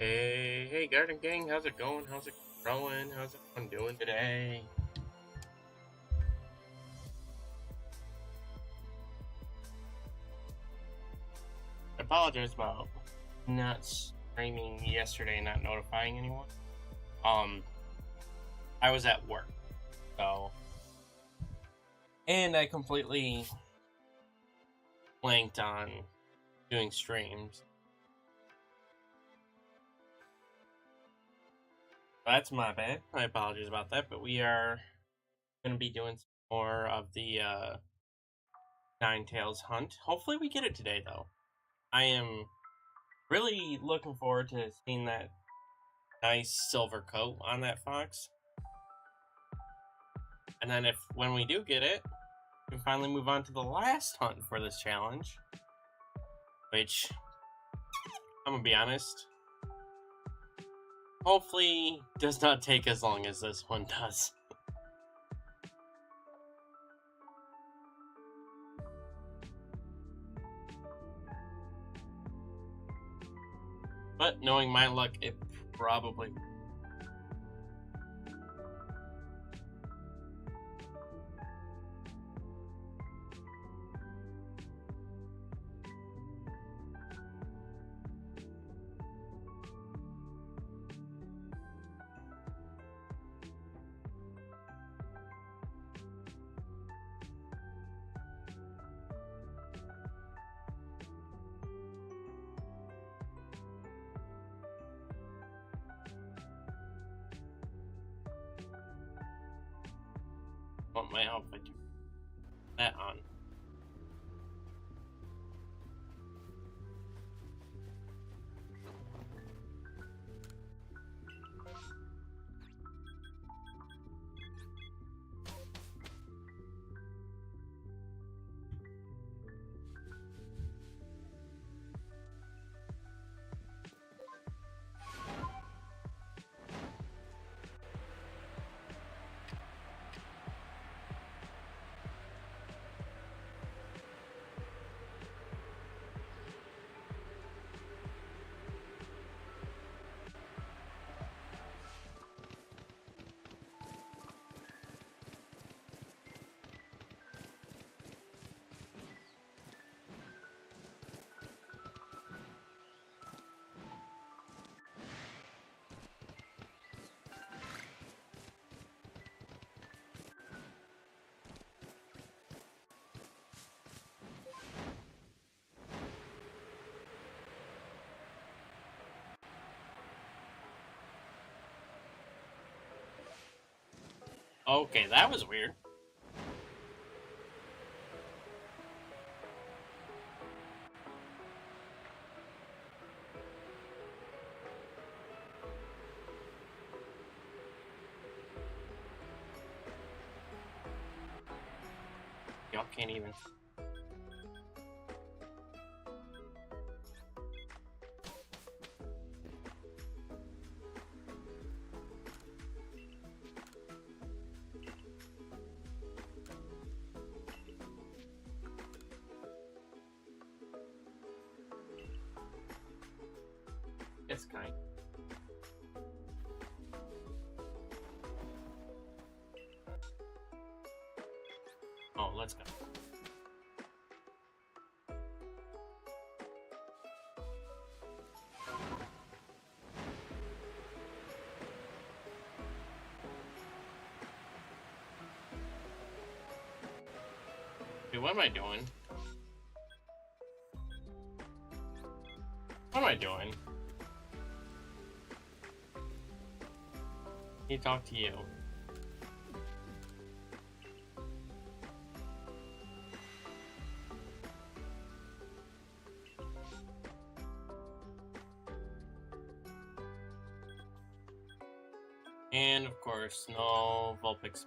Hey, Garden Gang, how's it going? How's it growing? How's everyone doing today? I apologize about not streaming yesterday and not notifying anyone. I was at work, so... And I completely blanked on doing streams. That's my bad. My apologies about that, but we are going to be doing some more of the Nine Tails hunt. Hopefully we get it today, though. I am really looking forward to seeing that nice silver coat on that fox. And then when we do get it, we can finally move on to the last hunt for this challenge. Which, I'm going to be honest, hopefully does not take as long as this one does. But knowing my luck, it probably... want my outfit to that on. Okay, that was weird. Y'all can't even... It's kind. Oh, let's go. Dude, what am I doing? What am I doing? He talked to you. And of course, no Vulpix.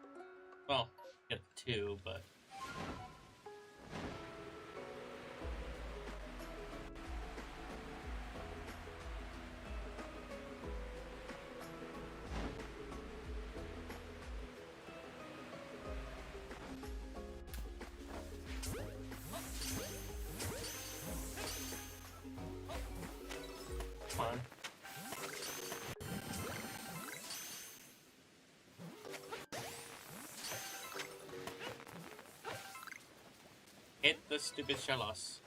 Well, get two, but... Come on. Hit the stupid shellos.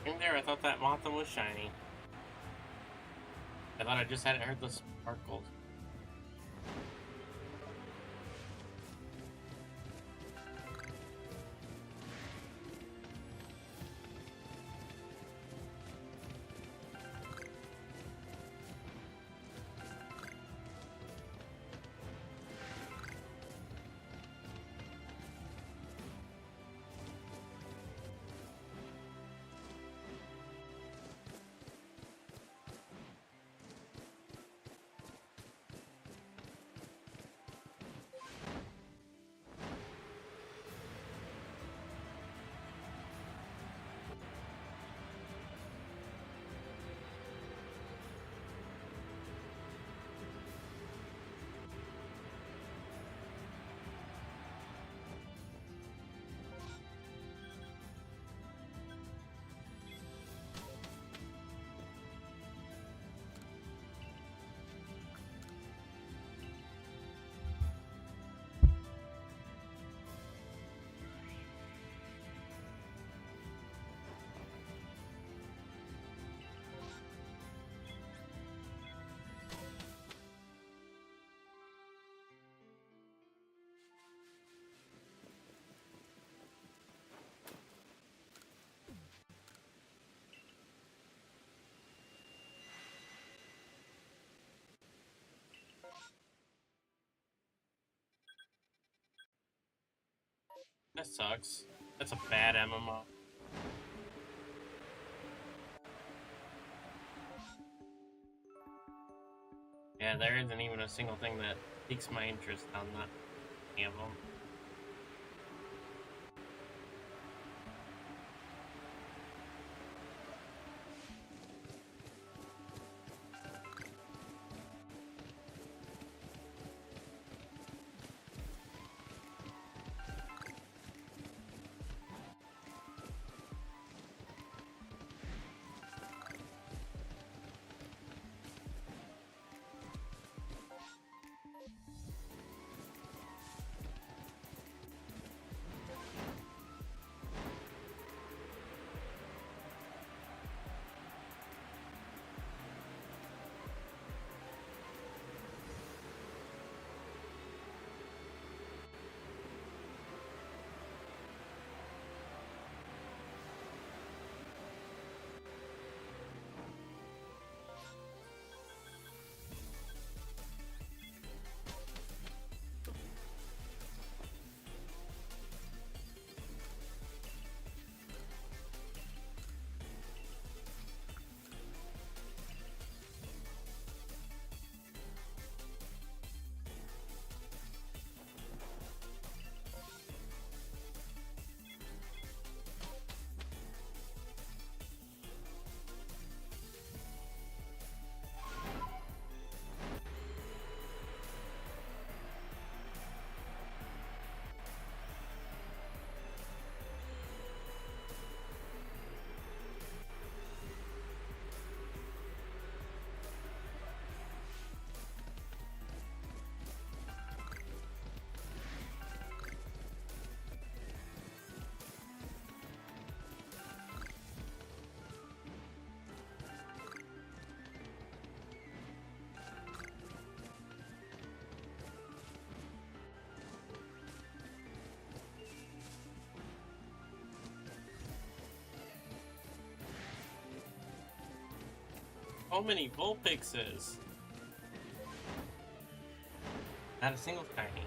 In there, I thought that Motham was shiny. I thought I just hadn't heard the sparkles. That sucks. That's a bad MMO. Yeah, there isn't even a single thing that piques my interest on that any of them. so many Vulpixes. Not a single shiny.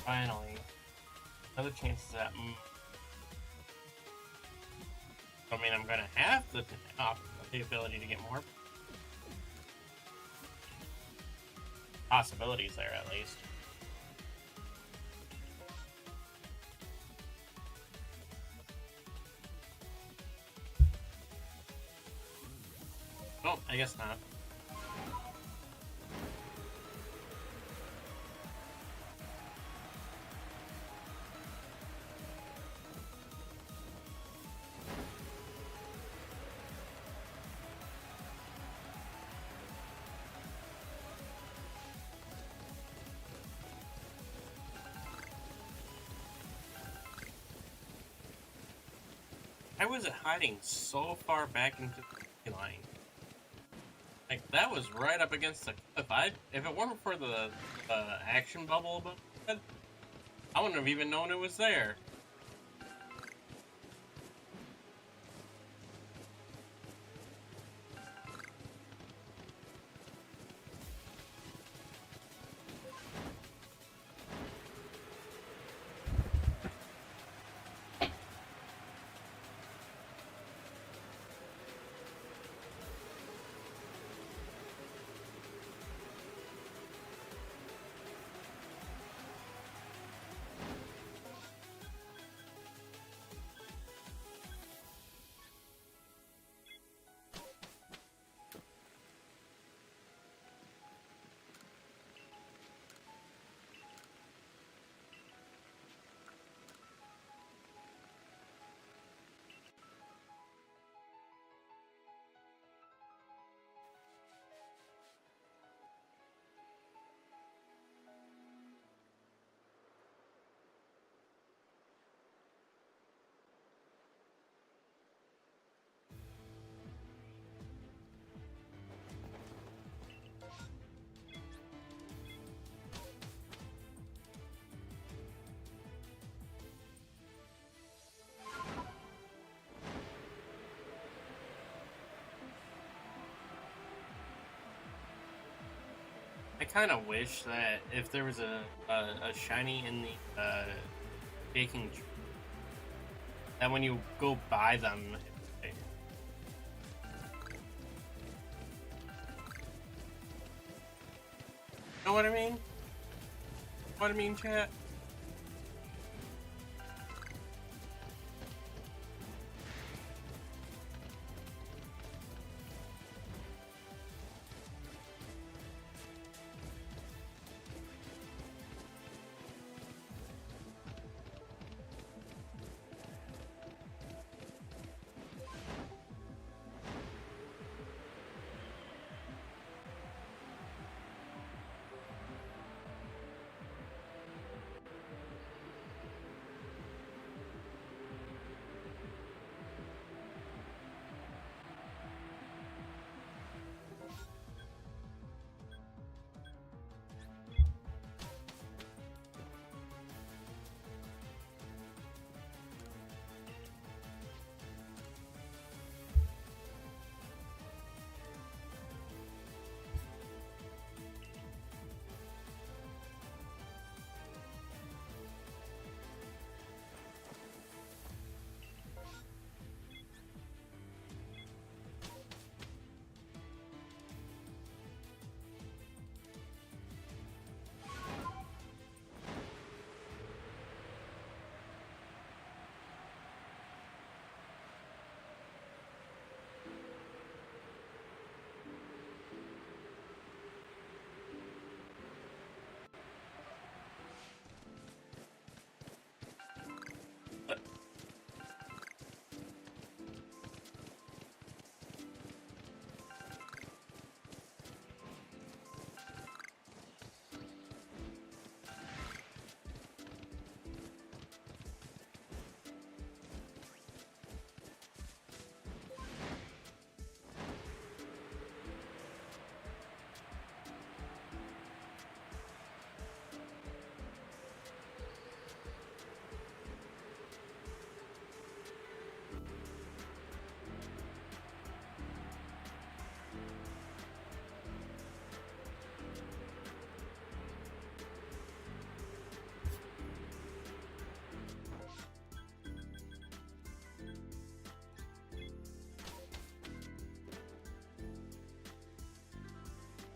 Finally. Other chances at... I mean, I'm gonna have the ability to get more possibilities there, at least. Oh, I guess not. Why was it hiding so far back into the line? Like, that was right up against the cliff. If it weren't for the action bubble above it, I wouldn't have even known it was there. I kind of wish that if there was a shiny in the baking, that when you go buy them, you know what I mean? What I mean, chat?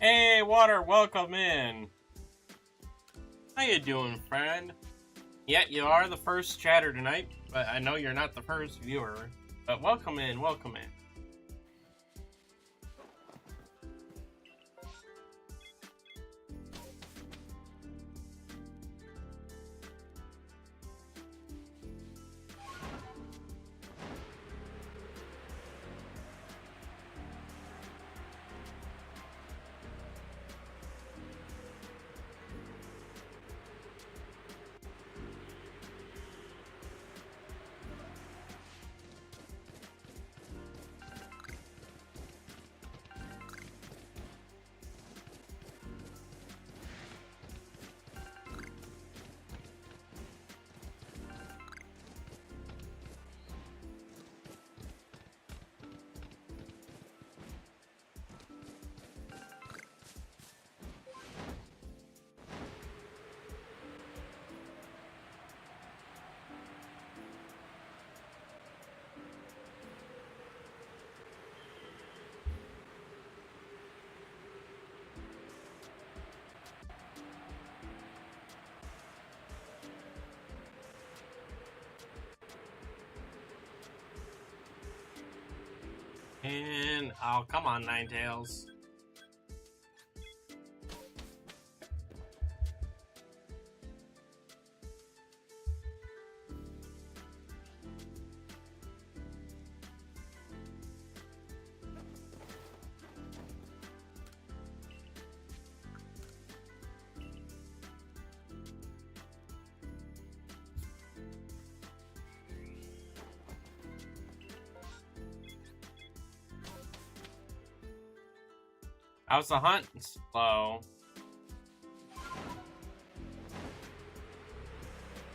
Hey, Water, welcome in. How you doing, friend? Yeah, you are the first chatter tonight, but I know you're not the first viewer. But welcome in, welcome in. And oh, come on, Ninetales. How's the hunt? Slow.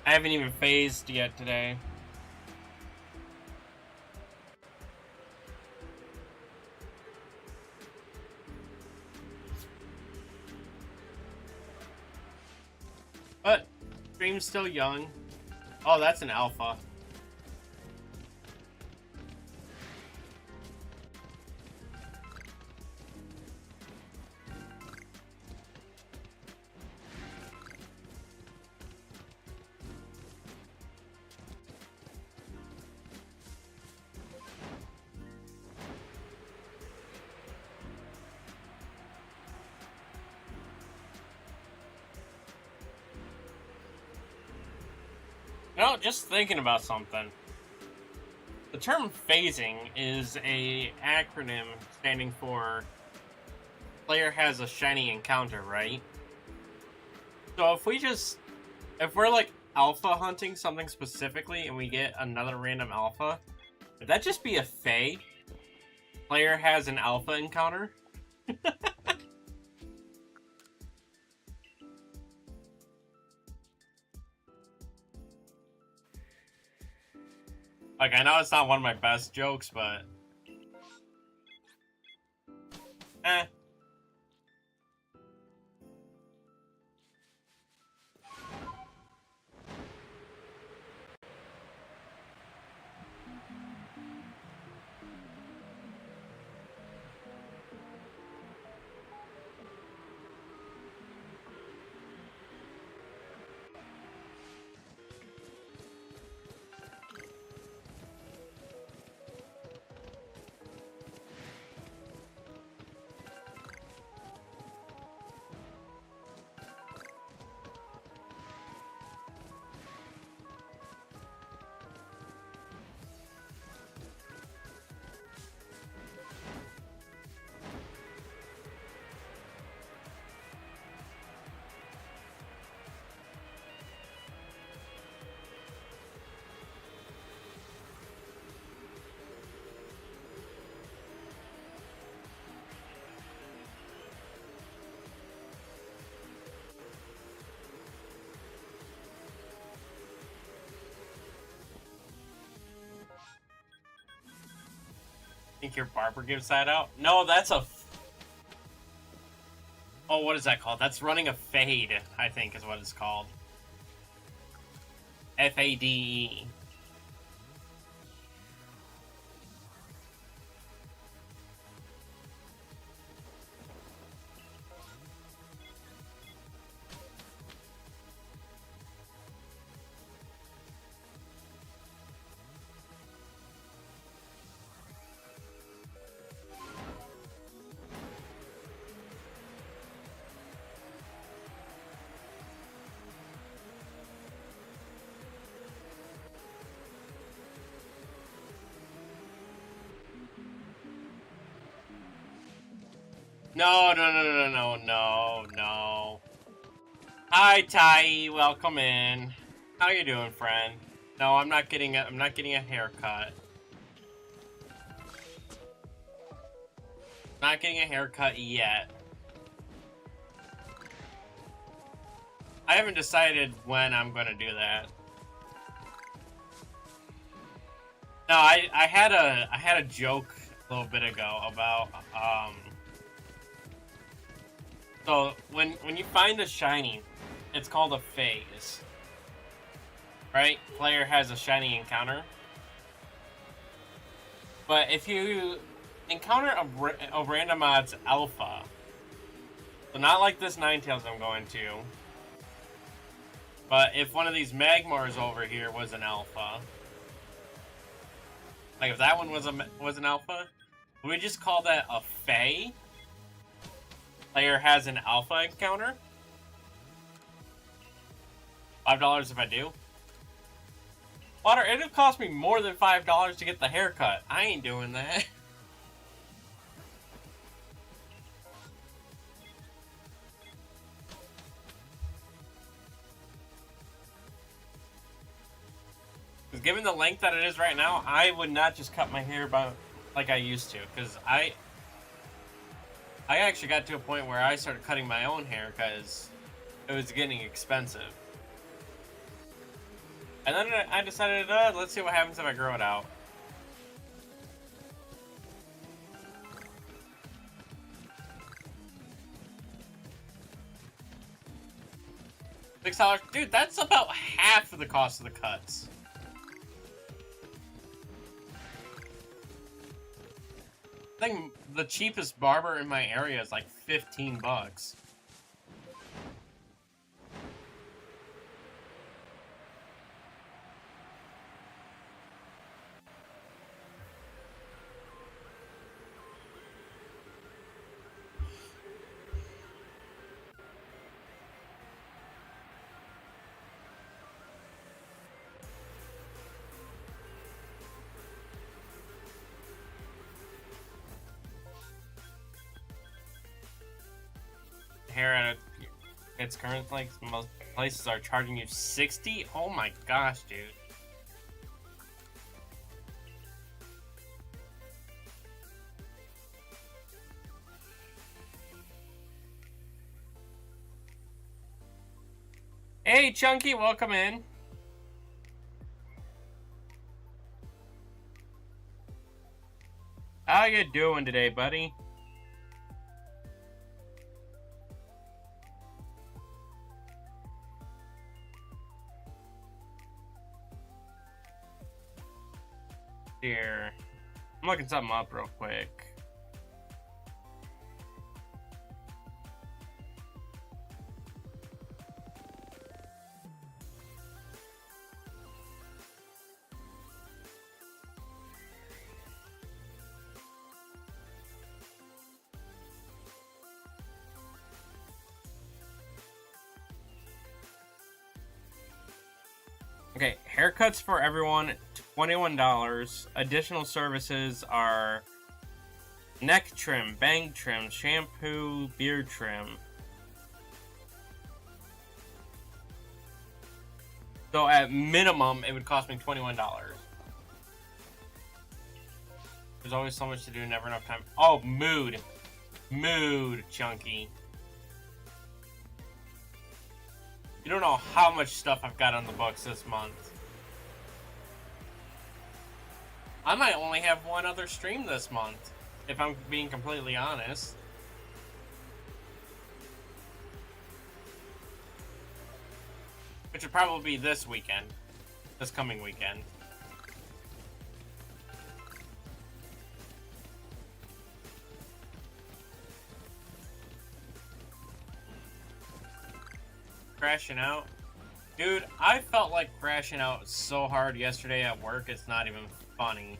I haven't even phased yet today. But stream's still young. Oh, that's an alpha. No, just thinking about something. The term phasing is a acronym standing for player has a shiny encounter, right? So if we're like alpha hunting something specifically and we get another random alpha, would that just be a fey? Player has an alpha encounter? Like, I know it's not one of my best jokes, but... Eh. Think your barber gives that out? No, that's a... Oh, what is that called? That's running a fade, I think is what it's called. F-A-D-E. No, no, no, no, no, no, no. Hi, Tai. Welcome in. How you doing, friend? No, I'm not getting a haircut. Not getting a haircut yet. I haven't decided when I'm gonna do that. No, I had a joke a little bit ago about so when you find a shiny, it's called a phase. Right? Player has a shiny encounter. But if you encounter a randomod's alpha, so not like this Ninetales I'm going to, but if one of these Magmars over here was an alpha, like if that one was an alpha, we just call that a Fey. Player has an alpha encounter. $5 if I do. Water, it'll cost me more than $5 to get the haircut. I ain't doing that. Because given the length that it is right now, I would not just cut my hair like I used to. Because I actually got to a point where I started cutting my own hair because it was getting expensive. And then I decided, let's see what happens if I grow it out. $6, dude. That's about half of the cost of the cuts. I think the cheapest barber in my area is like $15. Hair at its current length, most places are charging you $60. Oh my gosh, dude. Hey, Chunky, welcome in. How you doing today, buddy? Here, I'm looking something up real quick. Okay, haircuts for everyone, $21. Additional services are neck trim, bang trim, shampoo, beard trim. So at minimum, it would cost me $21. There's always so much to do, never enough time. Oh, mood. Mood, Chunky. You don't know how much stuff I've got on the books this month. I might only have one other stream this month, if I'm being completely honest. Which would probably be this weekend. This coming weekend. Crashing out. Dude, I felt like crashing out so hard yesterday at work, it's not even funny.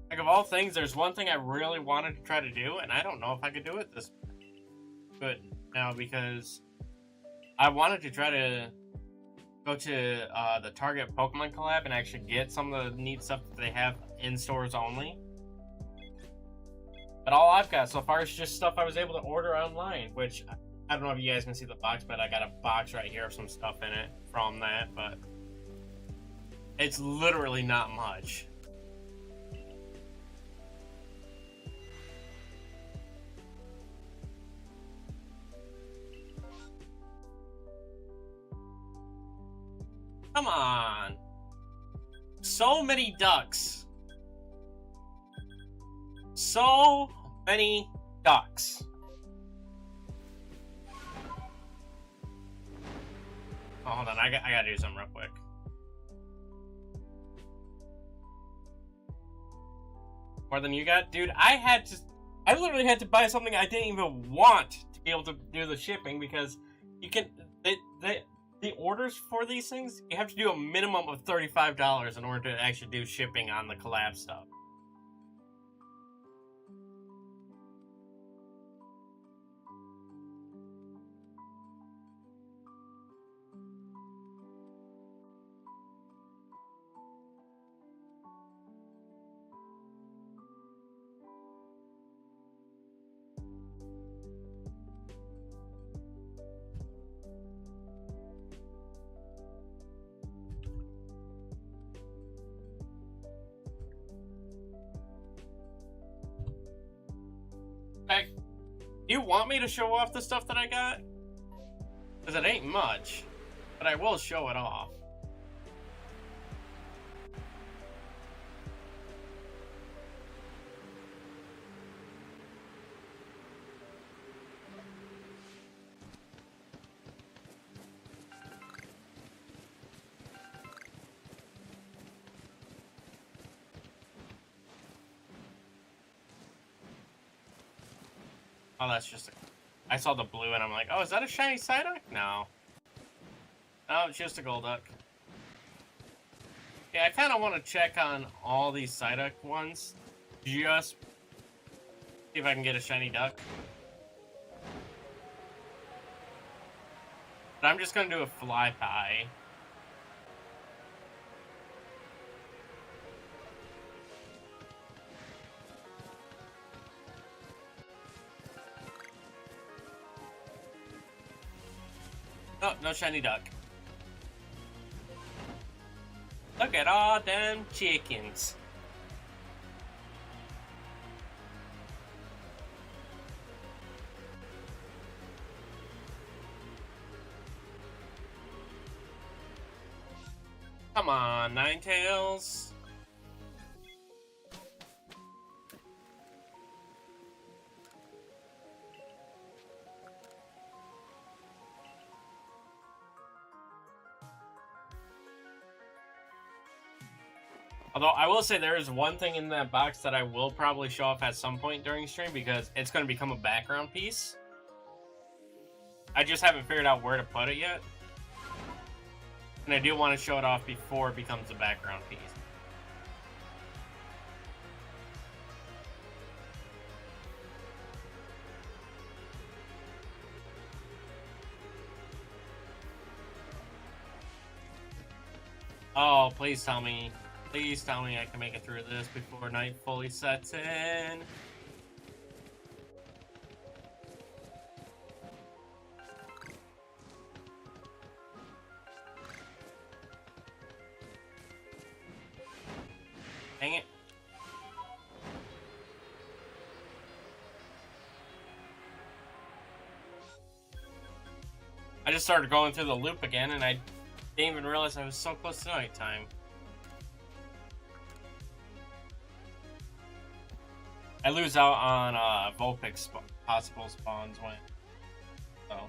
Like, of all things, there's one thing I really wanted to try to do, and I don't know if I could do it this good now, because I wanted to try to go to the Target Pokemon collab and actually get some of the neat stuff that they have in stores only. But all I've got so far is just stuff I was able to order online, which I don't know if you guys can see the box, but I got a box right here of some stuff in it from that, but it's literally not much. Come on. So many ducks. So many ducks. Oh, hold on. I gotta do something real quick. More than you got? Dude, I literally had to buy something I didn't even want to be able to do the shipping, because you can, the orders for these things, you have to do a minimum of $35 in order to actually do shipping on the collab stuff. Like, do you want me to show off the stuff that I got? Because it ain't much, but I will show it off. Oh, that's just I saw the blue and I'm like, oh, is that a shiny Psyduck? No. Oh, it's just a Golduck. Yeah, I kind of want to check on all these Psyduck ones. Just see if I can get a shiny duck. But I'm just going to do a flypie. Oh, no shiny duck. Look at all them chickens. Come on, Ninetales. Although, I will say there is one thing in that box that I will probably show off at some point during stream, because it's going to become a background piece. I just haven't figured out where to put it yet. And I do want to show it off before it becomes a background piece. Oh, please tell me. Please tell me I can make it through this before night fully sets in. Dang it. I just started going through the loop again, and I didn't even realize I was so close to nighttime. I lose out on Vulpix possible spawns when. So.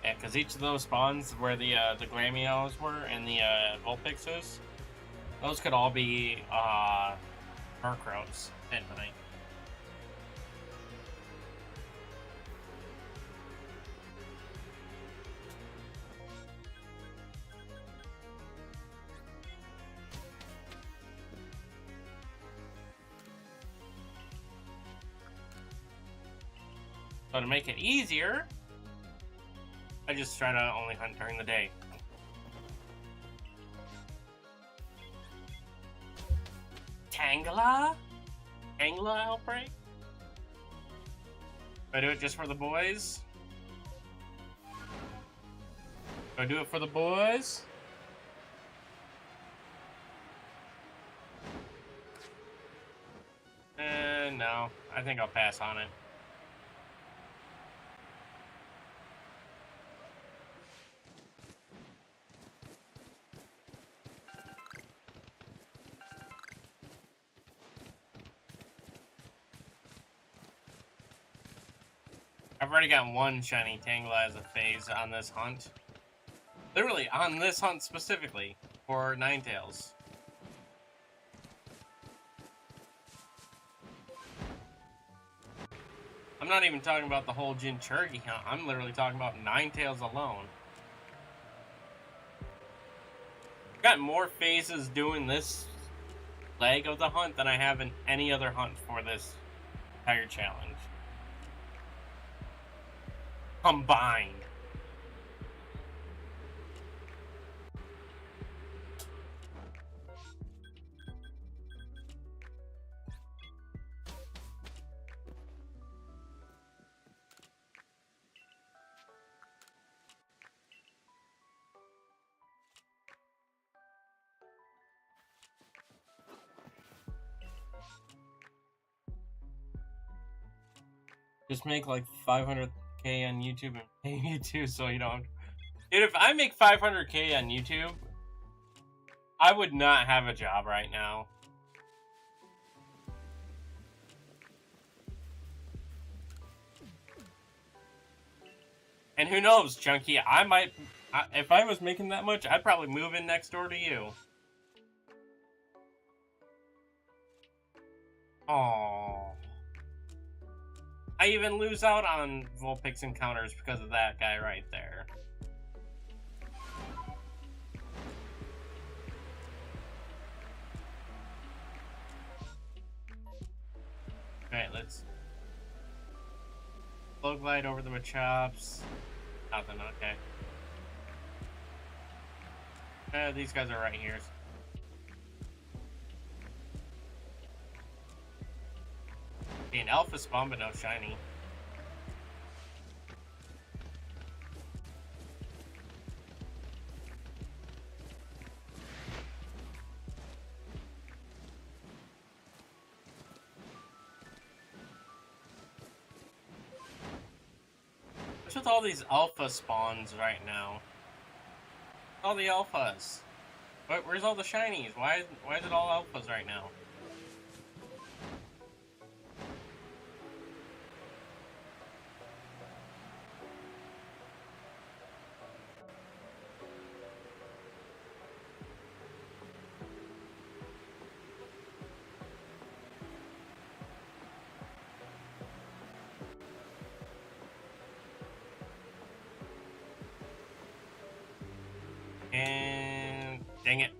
Yeah, because each of those spawns where the Gramios were and the Vulpixes, those could all be Murkrows at night. So to make it easier, I just try to only hunt during the day. Tangela? Tangela outbreak? Do I do it just for the boys? Do I do it for the boys? No. I think I'll pass on it. I've already got one shiny Tangela as a phase on this hunt. Literally, on this hunt specifically, for Ninetales. I'm not even talking about the whole Jinchurike hunt. I'm literally talking about Ninetales alone. I've got more phases doing this leg of the hunt than I have in any other hunt for this entire challenge. Combined. Just make like 500K on YouTube and pay me too, so you don't. Dude, if I make 500K on YouTube, I would not have a job right now. And who knows, Chunky, if I was making that much, I'd probably move in next door to you. Aww. I even lose out on Vulpix encounters because of that guy right there. Alright, let's slow glide over the Machops. Nothing, okay. These guys are right here. An alpha spawn, but no shiny. What's with all these alpha spawns right now? All the alphas. Where's all the shinies? Why is it all alphas right now? And dang it.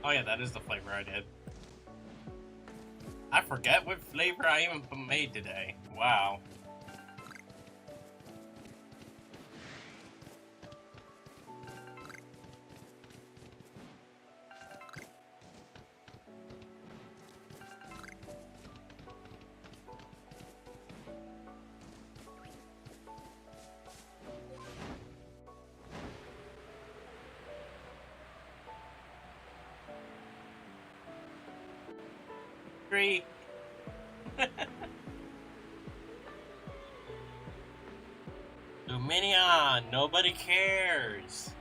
Oh yeah, that is the flavor I did. I forget what flavor I even made today. Wow. Great. Luminion, nobody cares.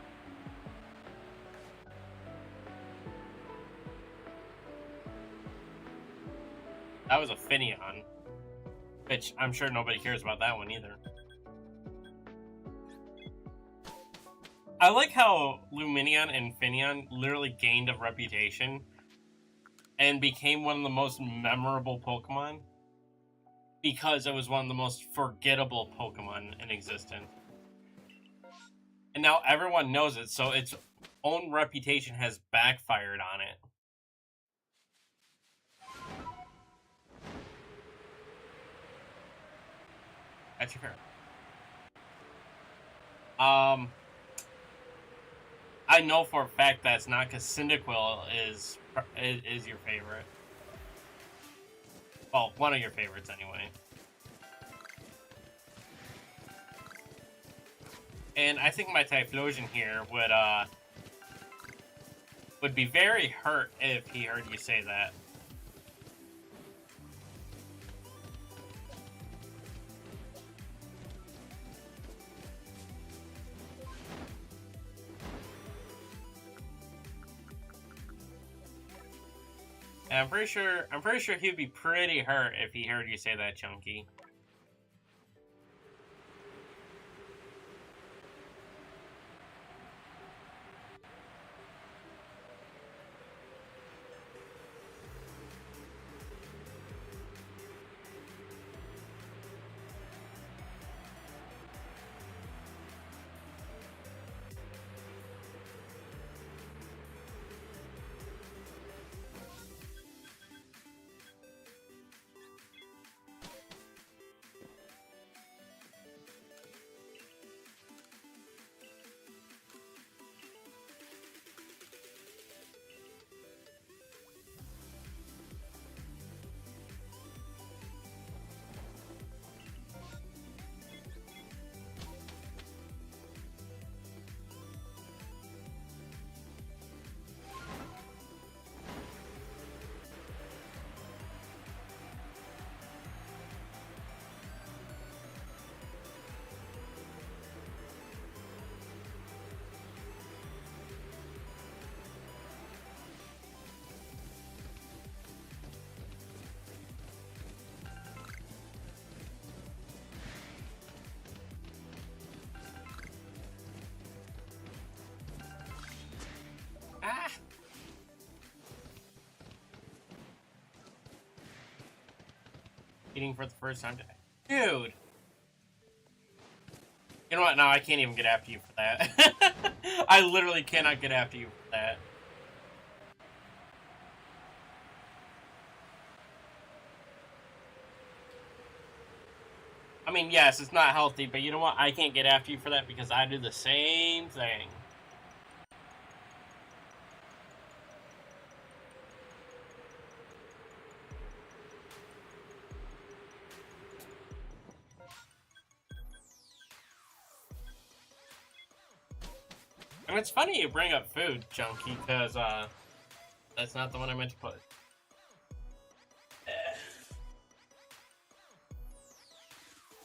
That was a Finion, which I'm sure nobody cares about that one either. I like how Luminion and Finion literally gained a reputation and became one of the most memorable Pokemon because it was one of the most forgettable Pokemon in existence. And now everyone knows it, so its own reputation has backfired on it. That's your fair. I know for a fact that's not, because Cyndaquil is your favorite. Well, one of your favorites anyway. And I think my Typhlosion here would be very hurt if he heard you say that. And I'm pretty sure he'd be pretty hurt if he heard you say that, Chunky. Ah! Eating for the first time today. Dude! You know what? No, I can't even get after you for that. I literally cannot get after you for that. I mean, yes, it's not healthy, but you know what? I can't get after you for that because I do the same thing. And it's funny you bring up food, Junkie, because that's not the one I meant to put.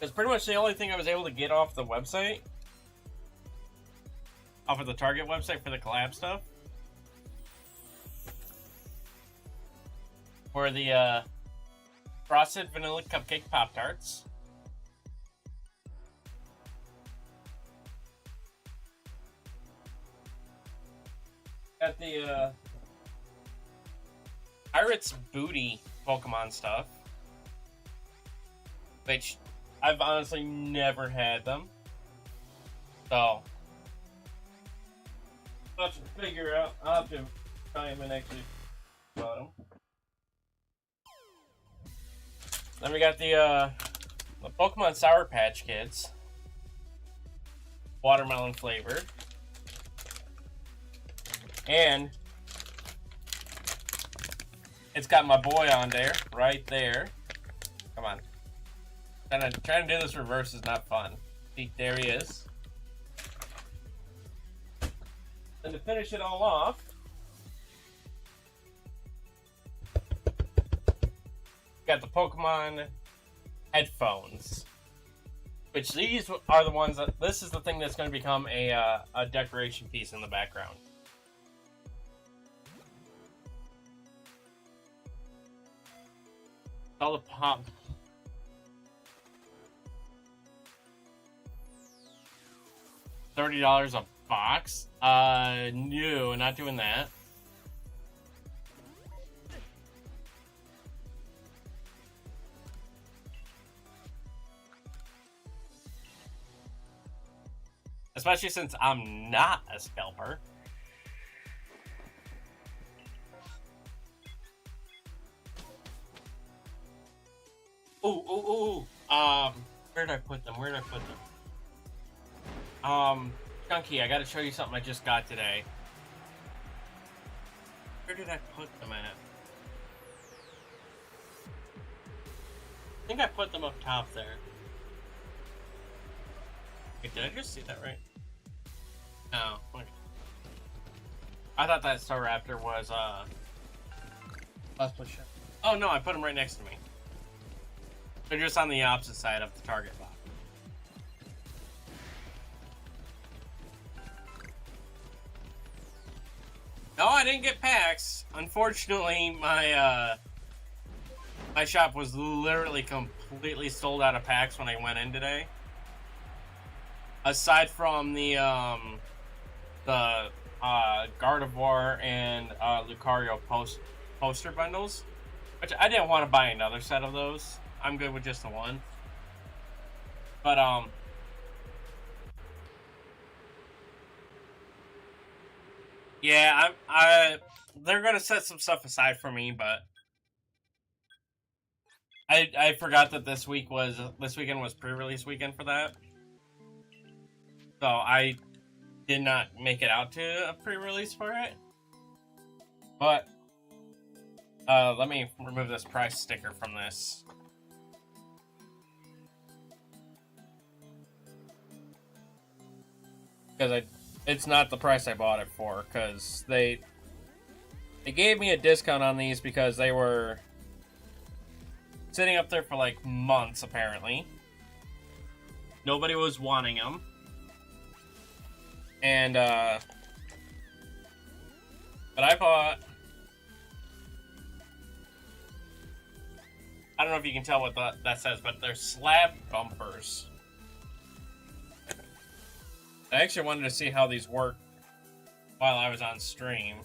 It's pretty much the only thing I was able to get off the website. Off of the Target website for the collab stuff. Were the frosted vanilla cupcake Pop-Tarts. Got the Pirate's Booty Pokemon stuff. Which I've honestly never had them. So I'll have to figure out. I'll have to try them and actually bought them. Then we got the Pokemon Sour Patch Kids. Watermelon flavored. And it's got my boy on there, right there. Come on. Trying to do this reverse is not fun. See, there he is. And to finish it all off, Got the Pokemon headphones, which these are the ones that this is the thing that's going to become a decoration piece in the background. All the pop. $30 a box? No, not doing that. Especially since I'm not a scalper. Ooh. Where did I put them? Chunky, I gotta show you something I just got today. Where did I put them at? I think I put them up top there. Wait, did I just see that right? No. Okay. I thought that Staraptor was, Let's push it. Oh no, I put them right next to me. They're just on the opposite side of the target box. No, I didn't get packs. Unfortunately, my my shop was literally completely sold out of packs when I went in today. Aside from the Gardevoir and Lucario poster bundles, which I didn't want to buy another set of those. I'm good with just the one. But yeah, they're gonna set some stuff aside for me, but I forgot that this weekend was pre-release weekend for that. So I did not make it out to a pre-release for it. But let me remove this price sticker from this. Because it's not the price I bought it for, because they gave me a discount on these because they were sitting up there for like months, apparently. Nobody was wanting them. And, but I bought, I don't know if you can tell what that says, but they're slab bumpers. I actually wanted to see how these work while I was on stream.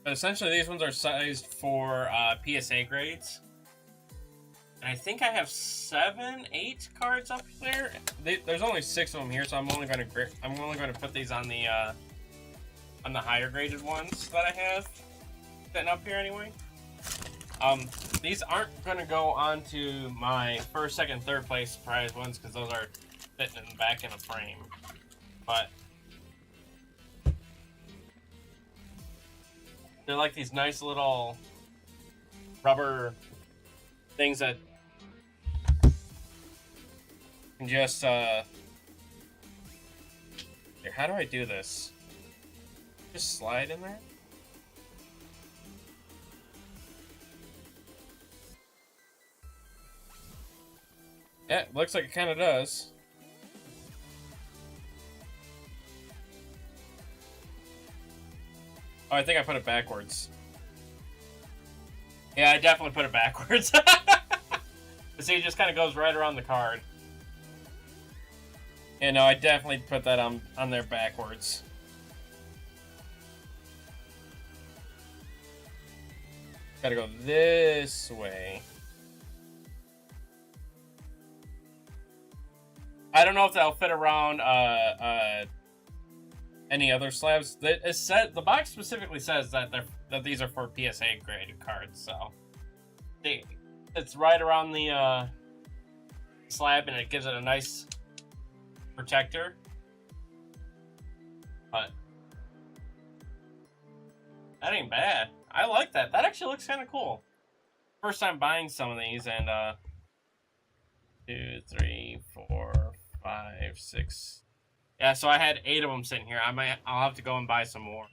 But essentially, these ones are sized for PSA grades. And I think I have 7, 8 cards up there. There's only 6 of them here, so I'm only going to put these on the higher graded ones that I have sitting up here anyway. These aren't going to go onto my first, second, third place prize ones because those are fitting back in a frame. But they're like these nice little rubber things that can just here, how do I do this? Just slide in there? Yeah, looks like it kind of does. Oh, I think I put it backwards. Yeah, I definitely put it backwards. See, it just kind of goes right around the card. Yeah, no, I definitely put that on there backwards. Gotta go this way. I don't know if that'll fit around any other slabs. The box specifically says that these are for PSA graded cards, so it's right around the slab, and it gives it a nice protector. But that ain't bad. I like that. That actually looks kind of cool. First time buying some of these, and 2, 3, 4, 5, 6. Yeah, so I had 8 of them sitting here. I'll have to go and buy some more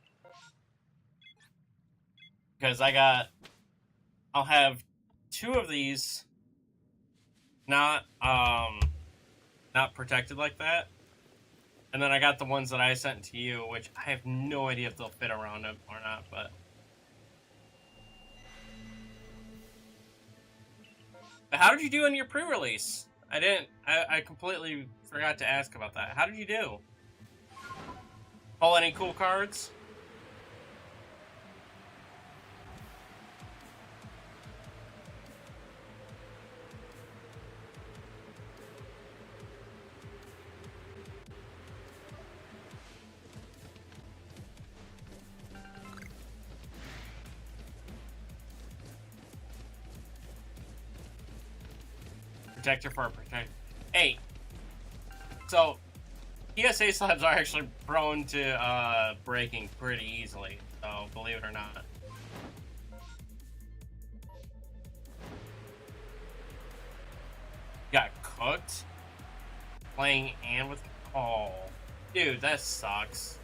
because I got I'll have 2 of these not protected like that. And then I got the ones that I sent to you, which I have no idea if they'll fit around them or not, but how did you do in your pre-release? I completely forgot to ask about that. How did you do? Pull any cool cards? Protector for a protect. Hey, so PSA slabs are actually prone to breaking pretty easily, so believe it or not. Got cooked? Playing and with... Oh, dude, that sucks.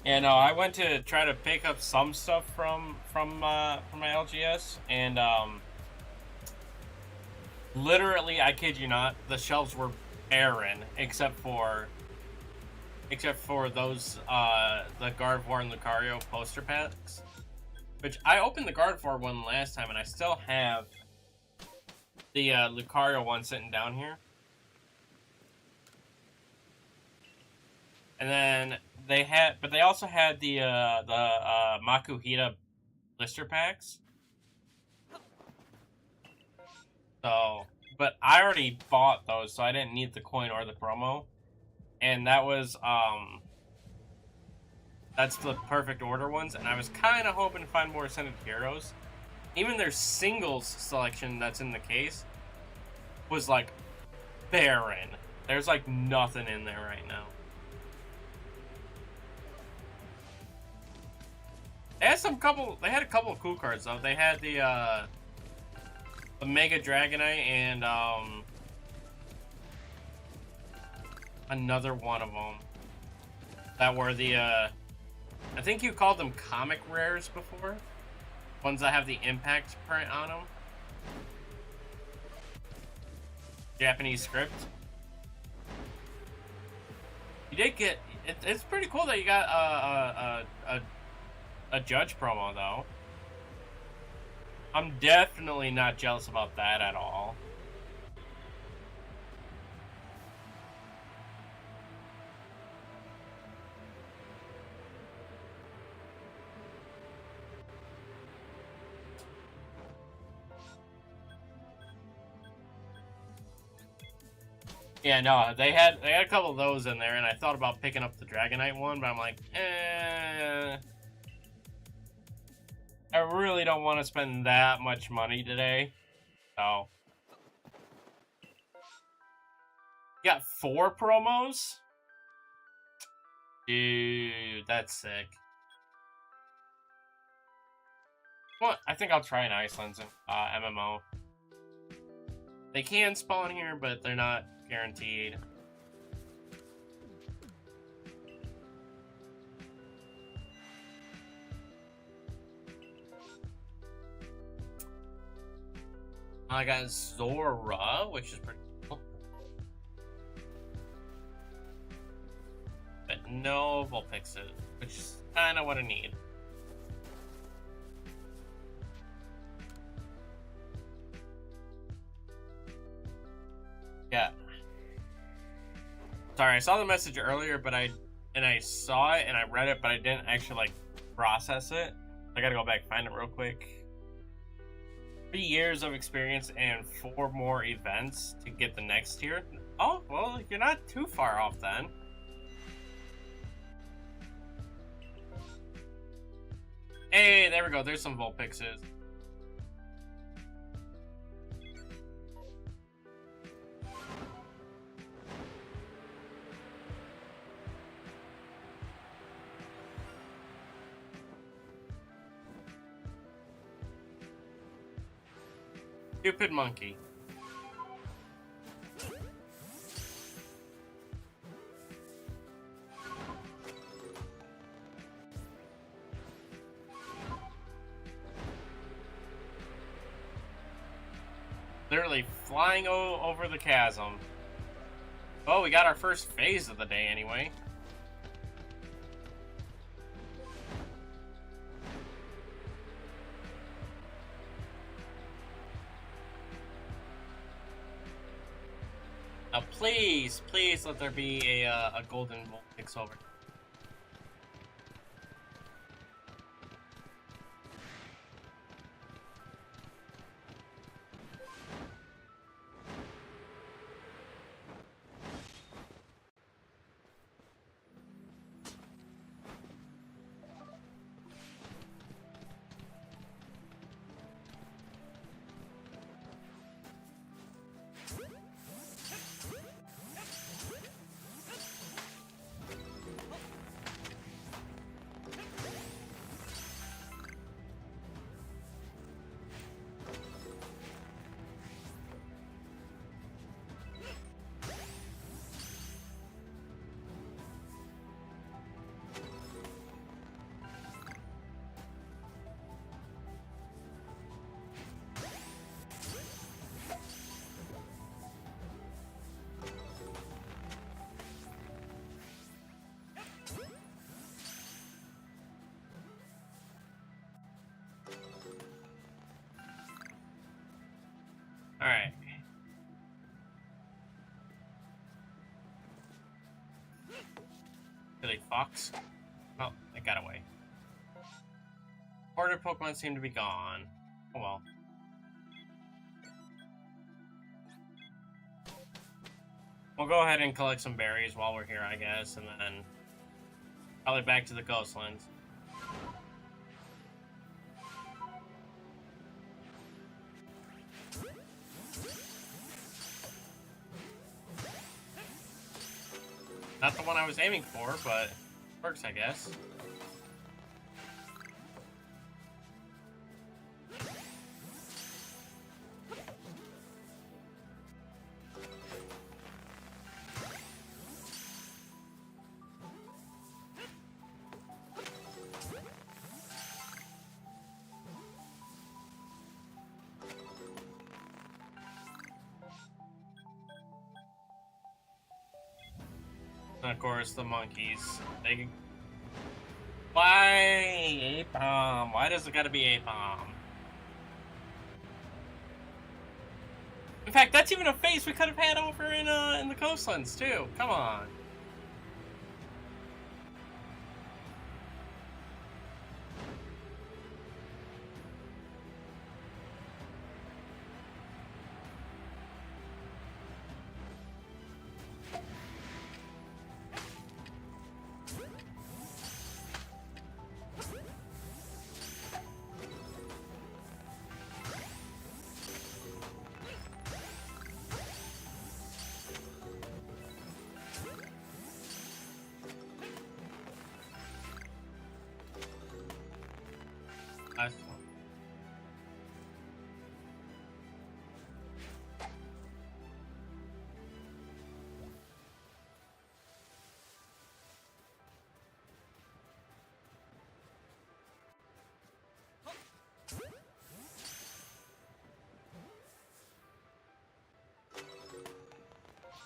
Yeah, no, I went to try to pick up some stuff from my LGS, and literally, I kid you not, the shelves were barren except for those the Gardevoir and Lucario poster packs. Which I opened the Gardevoir one last time, and I still have the Lucario one sitting down here. And then they also had the Makuhita blister packs. So, but I already bought those, so I didn't need the coin or the promo. And that was that's the perfect order ones, and I was kind of hoping to find more Ascended Heroes. Even their singles selection that's in the case was like barren. There's like nothing in there right now. They had a couple of cool cards though. They had the Mega Dragonite and another one of them that were the I think you called them comic rares before. Ones that have the impact print on them. Japanese script. You did get it's pretty cool that you got a Judge promo though. I'm definitely not jealous about that at all. Yeah, no, they had a couple of those in there, and I thought about picking up the Dragonite one, but I'm like, I really don't want to spend that much money today. So, you got 4 promos? Dude, that's sick. Well, I think I'll try an Iceland's MMO. They can spawn here, but they're not guaranteed. I got Zora, which is pretty cool. But no Vulpixes, which is kind of what I need. Yeah. Sorry, I saw the message earlier, but I saw it and I read it, but I didn't actually like process it. I gotta go back and find it real quick. 3 years of experience and 4 more events to get the next tier. Oh, well, you're not too far off then. Hey, there we go. There's some Vulpixes. Stupid monkey. Literally flying over the chasm. Oh, we got our first phase of the day anyway. Now, please, please let there be a golden Voltix over. Alright. Really, Fox? Oh, it got away. Ordered Pokemon seem to be gone. Oh well. We'll go ahead and collect some berries while we're here, I guess, and then probably back to the Ghostlands. Not the one I was aiming for, but works, I guess. And of course, the monkeys. They... Why Apom? Why does it gotta be Apom? In fact, that's even a face we could have had over in the Coastlands too. Come on.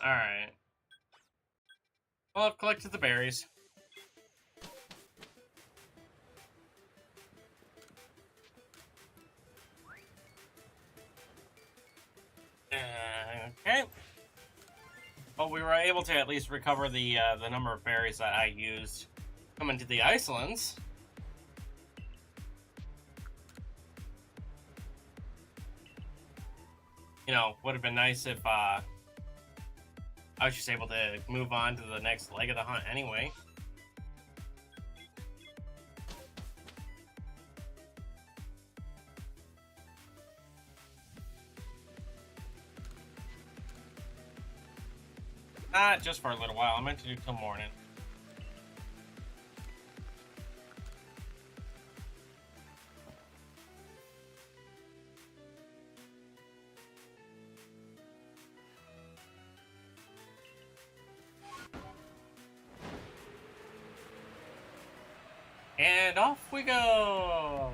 Alright. Well, I've collected the berries. Okay. Well, we were able to at least recover the number of berries that I used coming to the Icelands. You know, would have been nice if I was just able to move on to the next leg of the hunt anyway. Not just for a little while. I meant to do till morning. And off we go!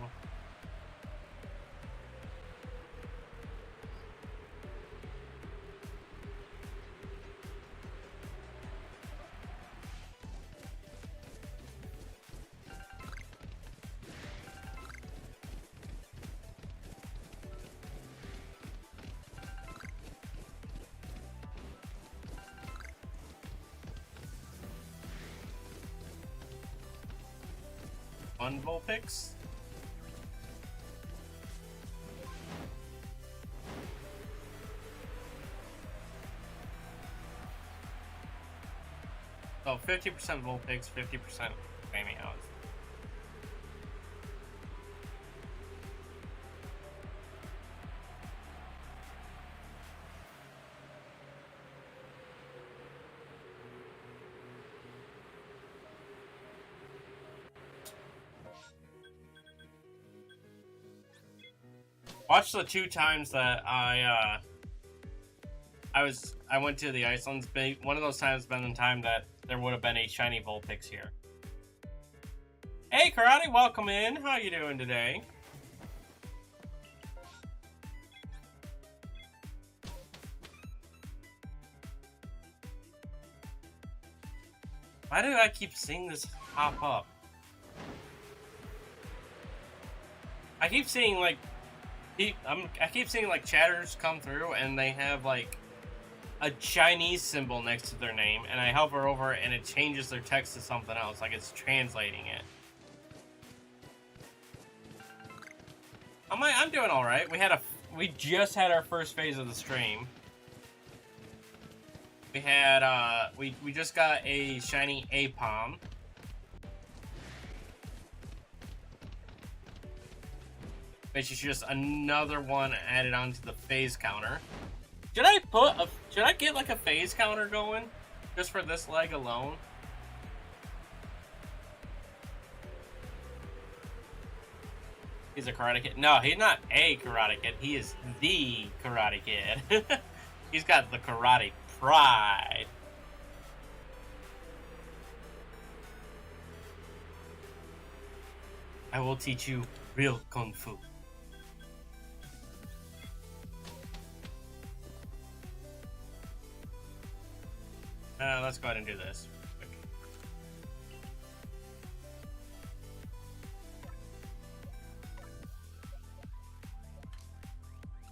1 Vulpix. So 50% Vulpix, 50% Meows. Watch the 2 times that I went to the Icelands. One of those times been the time that there would have been a shiny Vulpix here. Hey Karate, welcome in. How you doing today? Why do I keep seeing this pop up? I keep seeing like I keep seeing like chatters come through and they have like a Chinese symbol next to their name, and I hover over it and it changes their text to something else, like it's translating it. I'm doing all right. We just had our first phase of the stream. We had we just got a shiny Apom. Which is just another one added onto the phase counter. Should I get like a phase counter going just for this leg alone? He's a Karate Kid. No, he's not a Karate Kid. He is the Karate Kid. He's got the karate pride. I will teach you real kung fu. Let's go ahead and do this.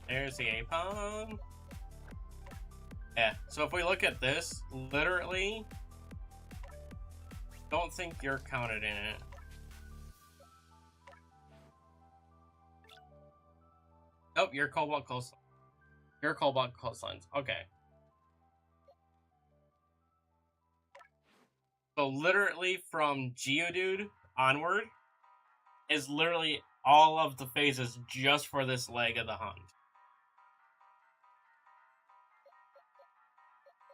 There's the Apom. Yeah, so if we look at this, literally, don't think you're counted in it. Nope, you're Cobalt Coastline. You're Cobalt Coastlines. Okay. So literally from Geodude onward is literally all of the phases just for this leg of the hunt.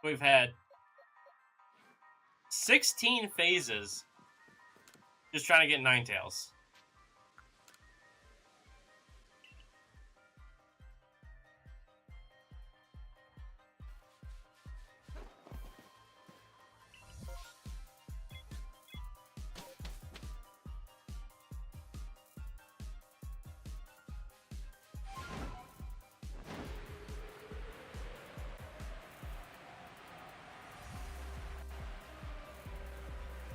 We've had 16 phases just trying to get Ninetales.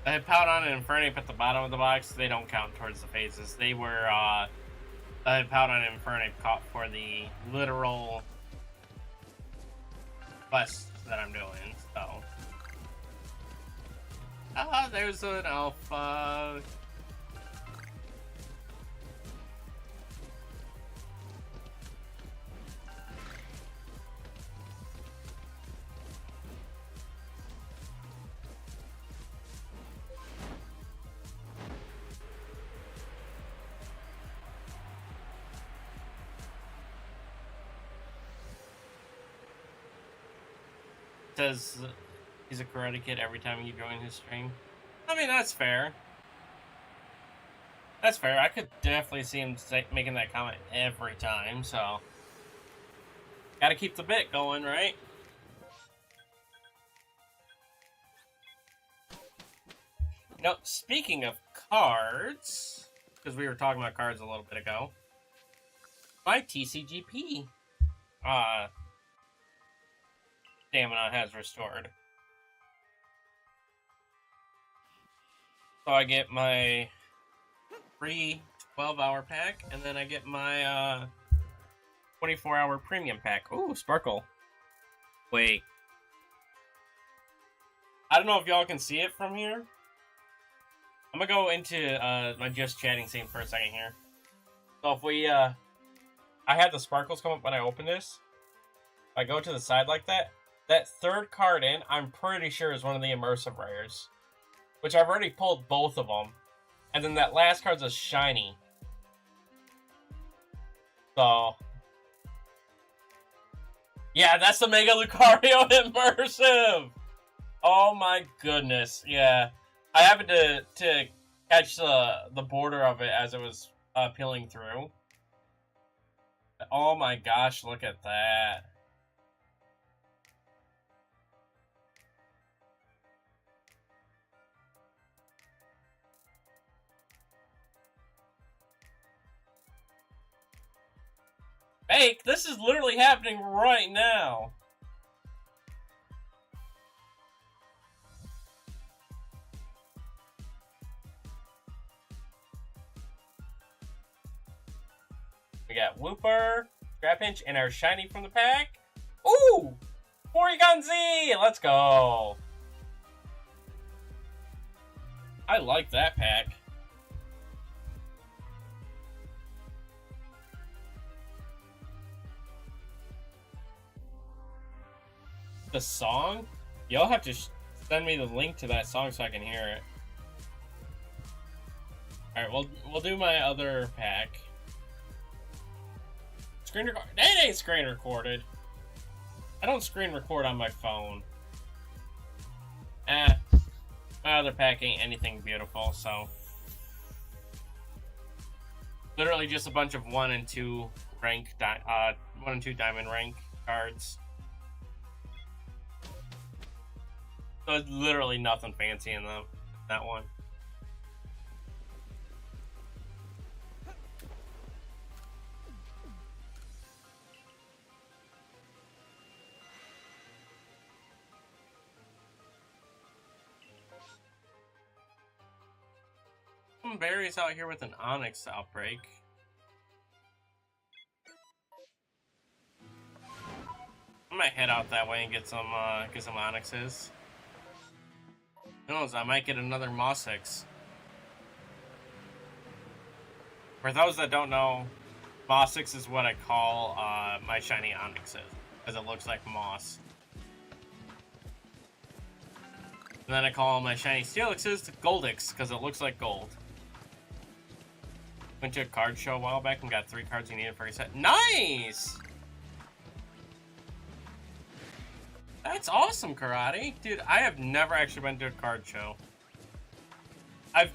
I had Powdon and Infernape at the bottom of the box. They don't count towards the phases. They were, I had Powdon and Infernape caught for the literal quest that I'm doing, so. Ah, there's an alpha. Says he's a Karate Kid every time you join his stream. I mean, that's fair. That's fair. I could definitely see him making that comment every time, so. Gotta keep the bit going, right? Now, speaking of cards, because we were talking about cards a little bit ago, my TCGP stamina has restored. So I get my free 12-hour pack, and then I get my 24-hour premium pack. Ooh, Sparkle. Wait. I don't know if y'all can see it from here. I'm gonna go into my just chatting scene for a second here. So if we I had the sparkles come up when I opened this. If I go to the side like that, that third card in, I'm pretty sure is one of the immersive rares, which I've already pulled both of them, and then that last card's a shiny. So yeah, that's the Mega Lucario immersive. Oh my goodness, yeah. I happened to catch the border of it as it was peeling through. Oh my gosh, look at that. Fake, this is literally happening right now. We got Wooper, Trapinch, and our shiny from the pack. Ooh! Porygon Z! Let's go! I like that pack. The song? You'll have to send me the link to that song so I can hear it. Alright, we'll do my other pack. Screen record. It ain't screen recorded. I don't screen record on my phone. My other pack ain't anything beautiful, so. Literally just a bunch of 1 and 2 rank, 1 and 2 diamond rank cards. So it's literally nothing fancy in that one. Some berries out here with an Onyx outbreak. I might head out that way and get some Onyxes. Who knows, I might get another Mossix. For those that don't know, Mossix is what I call my shiny Onyxes, because it looks like moss. And then I call my shiny Steelixes Goldix, because it looks like gold. Went to a card show a while back and got 3 cards you needed for a set. Nice! That's awesome, Karate. Dude, I have never actually been to a card show. I've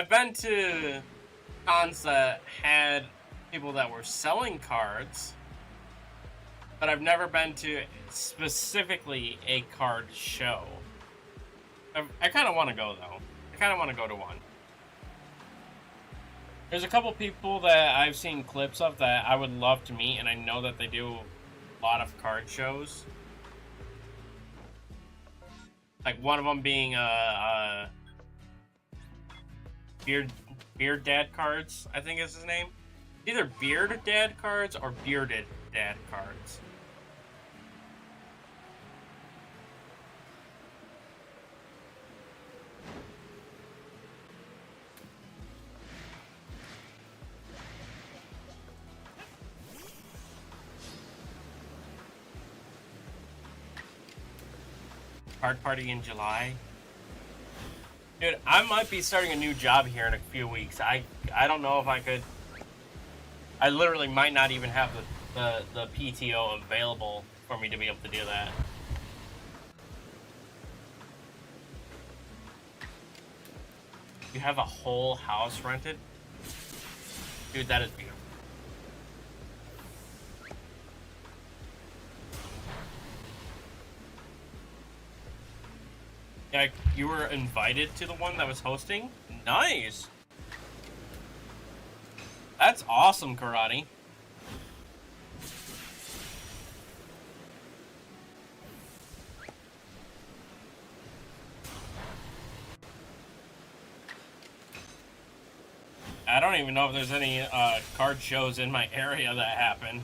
been to cons that had people that were selling cards, but I've never been to specifically a card show. I kind of want to go, though. I kind of want to go to one. There's a couple people that I've seen clips of that I would love to meet, and I know that they do a lot of card shows. Like one of them being Beard Dad Cards, I think is his name. Either Beard Dad Cards or Bearded Dad Cards. Card party in July. Dude, I might be starting a new job here in a few weeks. I don't know if I could. I literally might not even have the PTO available for me to be able to do that. You have a whole house rented? Dude, that is beautiful. Yeah, you were invited to the one that was hosting? Nice! That's awesome, Karate. I don't even know if there's any card shows in my area that happen.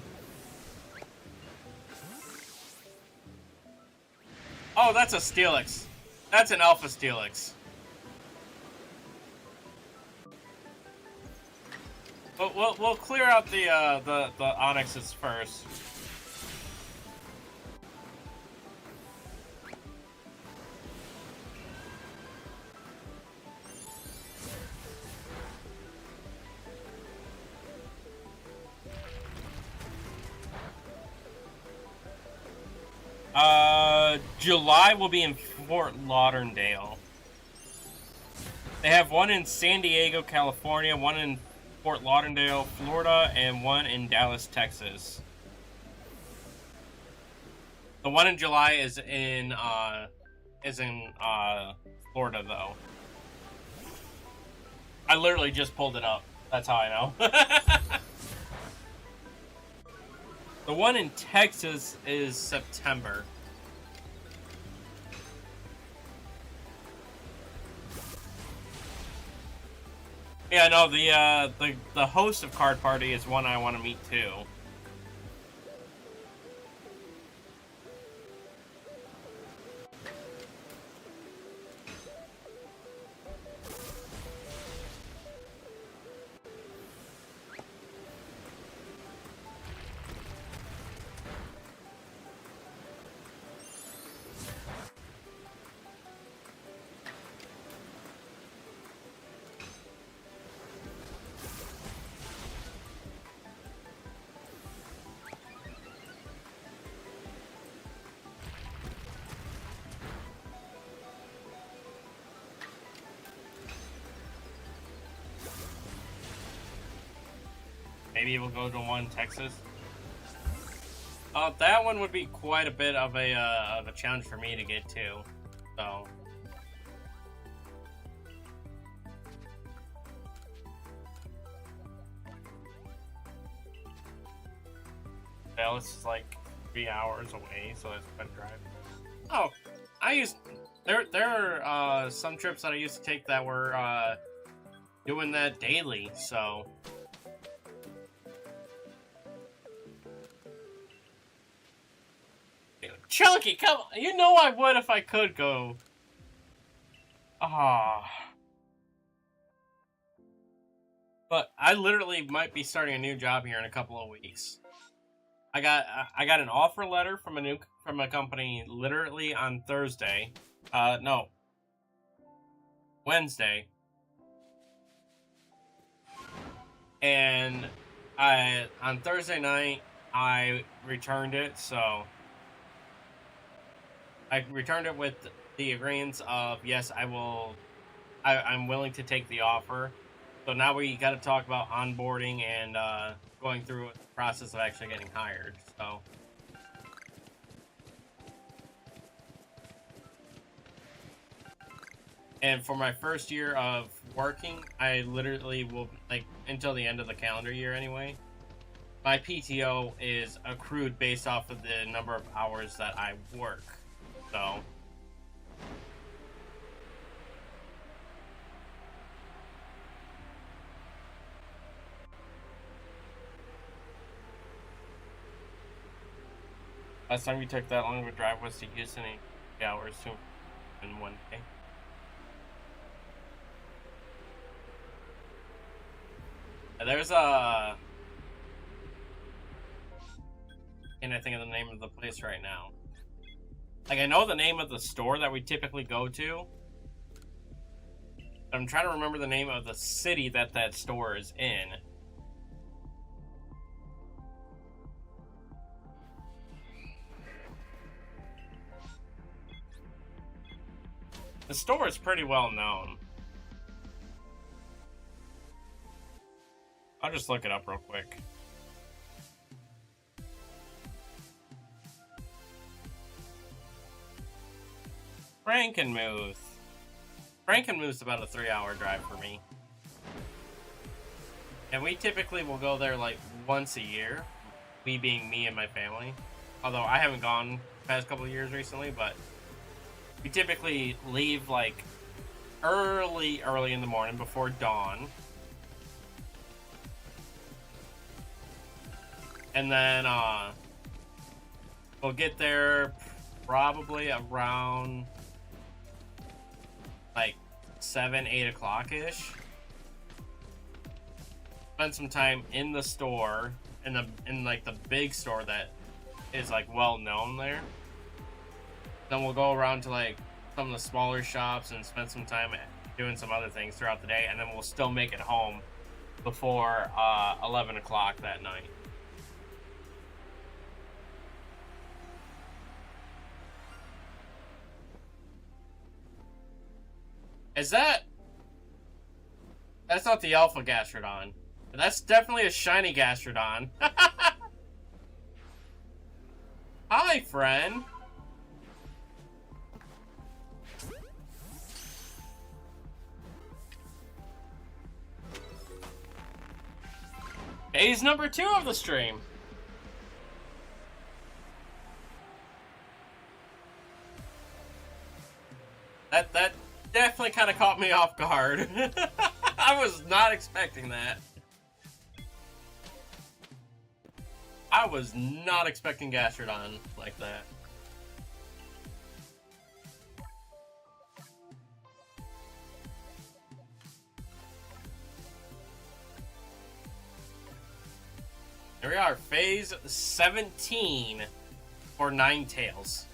Oh, that's a Steelix. That's an Alpha Steelix. We'll clear out the onyxes first. July will be in Fort Lauderdale. They have one in San Diego, California, one in Fort Lauderdale, Florida, and one in Dallas, Texas. The one in July is in Florida, though. I literally just pulled it up. That's how I know. The one in Texas is September. Yeah, no, the host of Card Party is one I want to meet too. Maybe we'll go to one in Texas. That one would be quite a bit of a challenge for me to get to. So. Dallas is like 3 hours away, so that's quite a drive. Oh, there are some trips that I used to take that were doing that daily, so. Chunky, come on. You know I would if I could go. Ah. But I literally might be starting a new job here in a couple of weeks. I got an offer letter from a company literally on Thursday. No. Wednesday. And on Thursday night I returned it, so I returned it with the agreements of, yes, I'm willing to take the offer. So now we got to talk about onboarding and going through the process of actually getting hired. So. And for my first year of working, I literally will, like, until the end of the calendar year anyway, my PTO is accrued based off of the number of hours that I work. So, last time we took that long of a drive was to Houston, 8 hours in one day. There's a, and I think of the name of the place right now. Like, I know the name of the store that we typically go to. But I'm trying to remember the name of the city that store is in. The store is pretty well known. I'll just look it up real quick. Frankenmuth. Frankenmuth's about a 3-hour drive for me. And we typically will go there like once a year. Me being me and my family. Although I haven't gone the past couple of years recently, but we typically leave like early in the morning before dawn. And then we'll get there probably around like 7-8 o'clock ish. spend some time in the store, in like the big store that is like well known there. Then we'll go around to like some of the smaller shops and spend some time doing some other things throughout the day, and then we'll still make it home before 11 o'clock that night. Is that... That's not the Alpha Gastrodon. That's definitely a shiny Gastrodon. Hi, friend. Phase number 2 of the stream. That definitely kind of caught me off guard. I was not expecting that. I was not expecting Gastrodon like that. Here we are, phase 17 for Ninetales.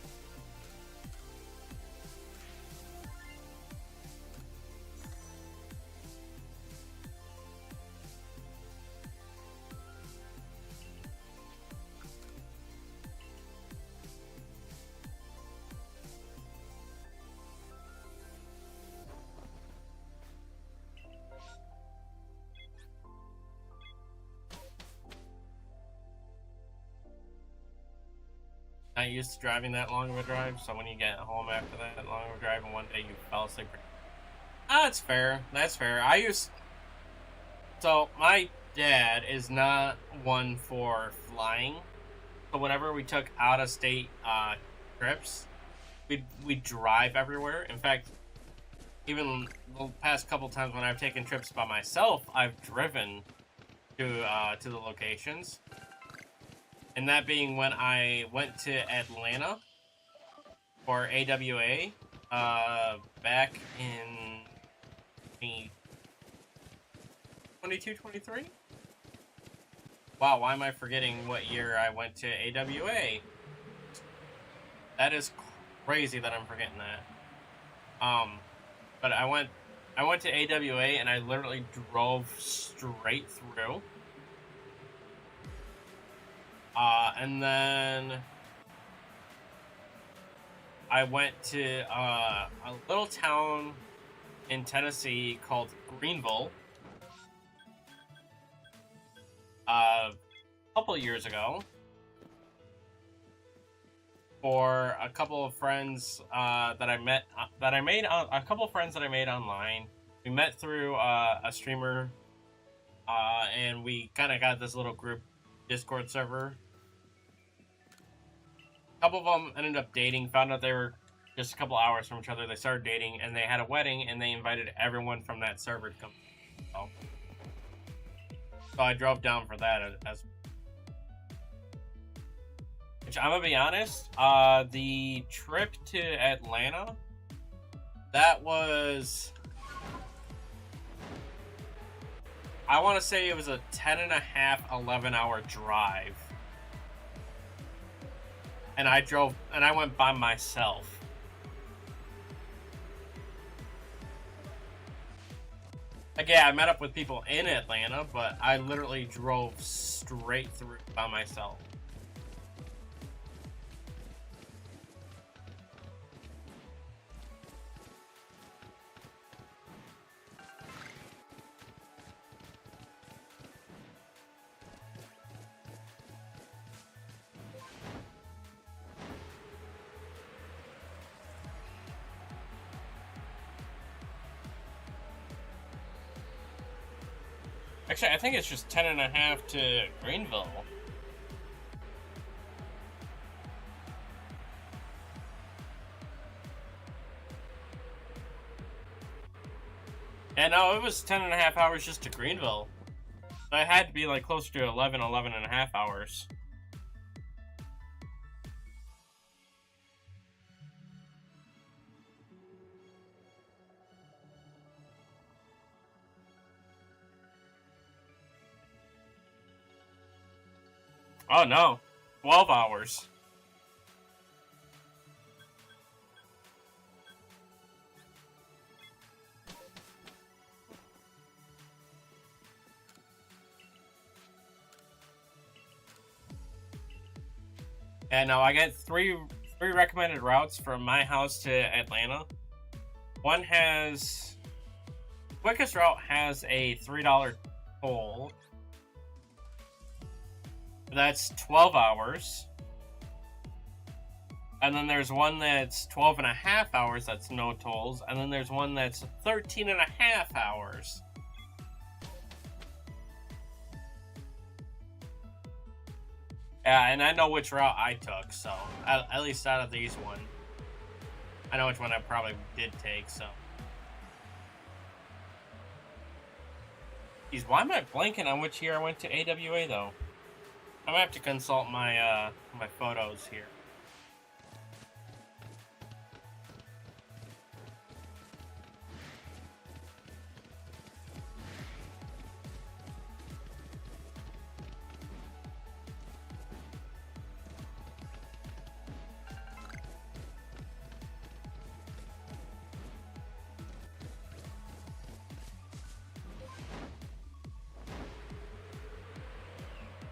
Not used to driving that long of a drive, so when you get home after that long of a drive and one day you fell asleep. That's fair. That's fair. So my dad is not one for flying, so whenever we took out of state trips, we drive everywhere. In fact, even the past couple times when I've taken trips by myself, I've driven to the locations. And that being when I went to Atlanta for AWA back in 22, 23? Wow, why am I forgetting what year I went to AWA? That is crazy that I'm forgetting that. But I went to AWA and I literally drove straight through. And then I went to a little town in Tennessee called Greenville a couple years ago for a couple of friends that I made online. We met through a streamer, and we kind of got this little group Discord server. A couple of them ended up dating, found out they were just a couple hours from each other. They started dating, and they had a wedding, and they invited everyone from that server to come. So I drove down for that as which I'm gonna be honest, the trip to Atlanta, that was, I want to say it was a 10.5, 11-hour drive. And I went by myself. Like, yeah, I met up with people in Atlanta, but I literally drove straight through by myself. Actually, I think it's just 10.5 to Greenville. Yeah, no, it was 10.5 hours just to Greenville. So I had to be like closer to 11.5 hours. Oh no, 12 hours. And no, I got three recommended routes from my house to Atlanta. One has quickest route has a $3 toll. That's 12 hours. And then there's one that's 12 and a half hours, that's no tolls. And then there's one that's 13 and a half hours. Yeah, and I know which route I took, so at least out of these one, I know which one I probably did take, so. Geez, why am I blanking on which year I went to AWA, though? I'm gonna have to consult my, my photos here.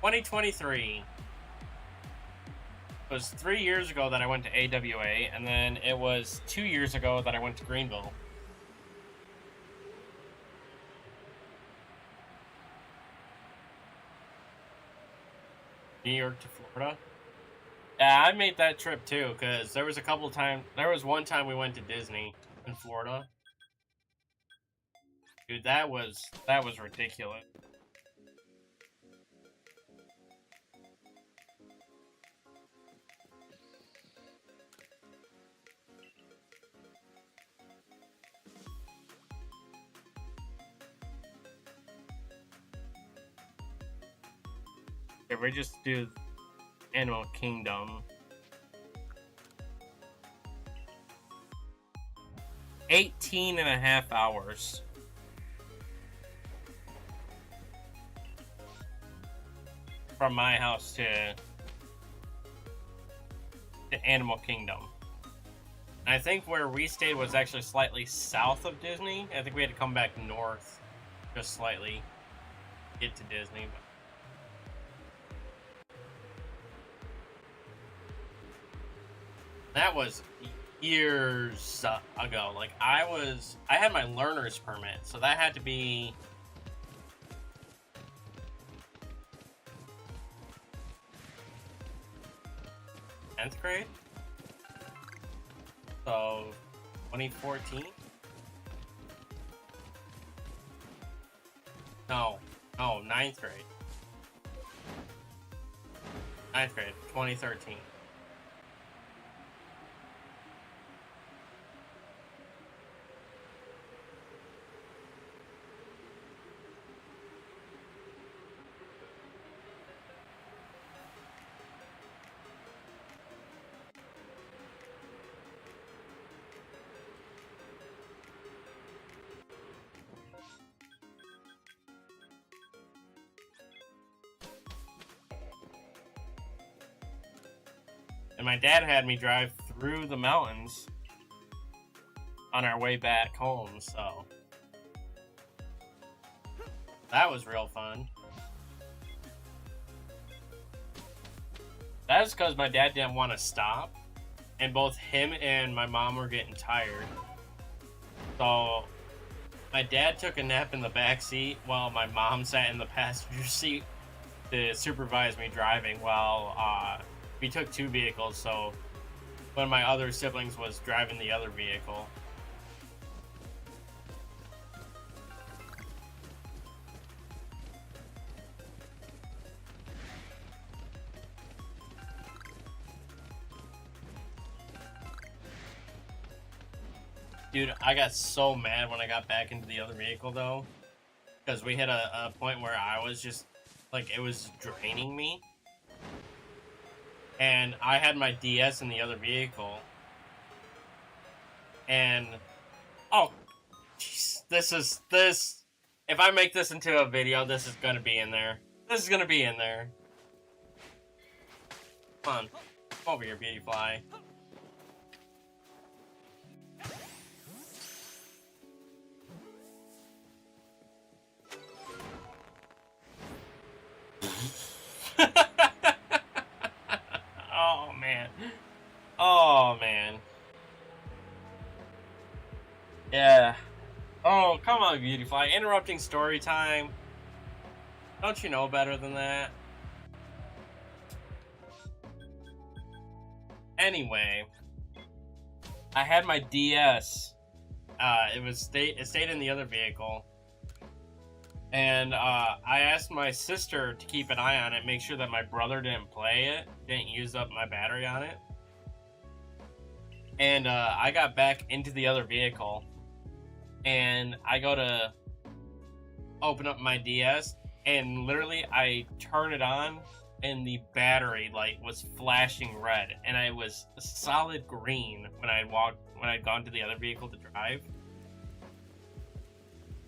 $2023. It was 3 years ago that I went to AWA, and then it was 2 years ago that I went to Greenville. New York to Florida. Yeah, I made that trip too, because there was one time we went to Disney in Florida. Dude, that was ridiculous. If we just do Animal Kingdom. 18 and a half hours. From my house to Animal Kingdom. And I think where we stayed was actually slightly south of Disney. I think we had to come back north just slightly to get to Disney. But that was years ago. Like I had my learner's permit, so that had to be 10th grade. So 2014. No, 9th grade. 9th grade, 2013. And my dad had me drive through the mountains on our way back home, so that was real fun. That was because my dad didn't want to stop, and both him and my mom were getting tired. So my dad took a nap in the back seat while my mom sat in the passenger seat to supervise me driving while we took two vehicles, so one of my other siblings was driving the other vehicle. Dude, I got so mad when I got back into the other vehicle, though, because we hit a point where I was just, like, it was draining me. And I had my DS in the other vehicle. And, oh, jeez, if I make this into a video, this is going to be in there. This is going to be in there. Come on. Come over here, Beauty Fly. Oh, man. Oh, man. Yeah. Oh, come on, Beauty Fly. Interrupting story time. Don't you know better than that? Anyway, I had my DS. It stayed in the other vehicle, and I asked my sister to keep an eye on it, make sure that my brother didn't play it, didn't use up my battery on it. And I got back into the other vehicle, and I go to open up my DS, and literally I turn it on, and the battery light was flashing red, and I was solid green when I'd gone to the other vehicle to drive.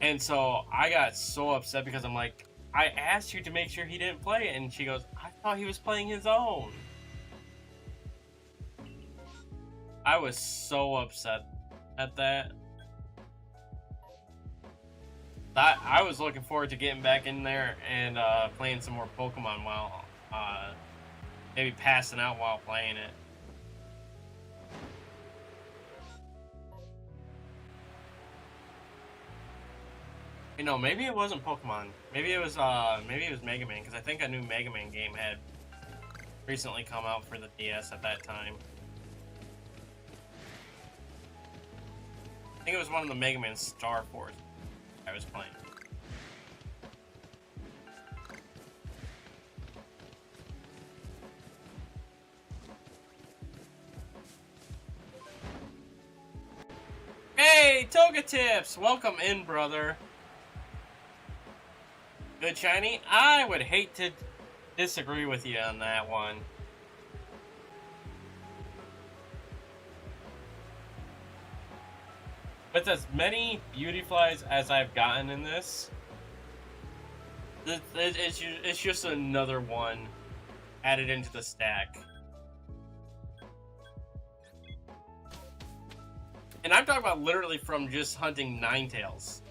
And so I got so upset because I'm like, I asked you to make sure he didn't play it, and she goes, I thought he was playing his own. I was so upset at that. I was looking forward to getting back in there and playing some more Pokemon while maybe passing out while playing it. You know, maybe it wasn't Pokemon. Maybe it was Mega Man, because I think a new Mega Man game had recently come out for the DS at that time. I think it was one of the Mega Man Star Force I was playing. Hey, Toga Tips! Welcome in, brother. Good shiny? I would hate to disagree with you on that one. With as many beauty flies as I've gotten in this, it's just another one added into the stack. And I'm talking about literally from just hunting Ninetales.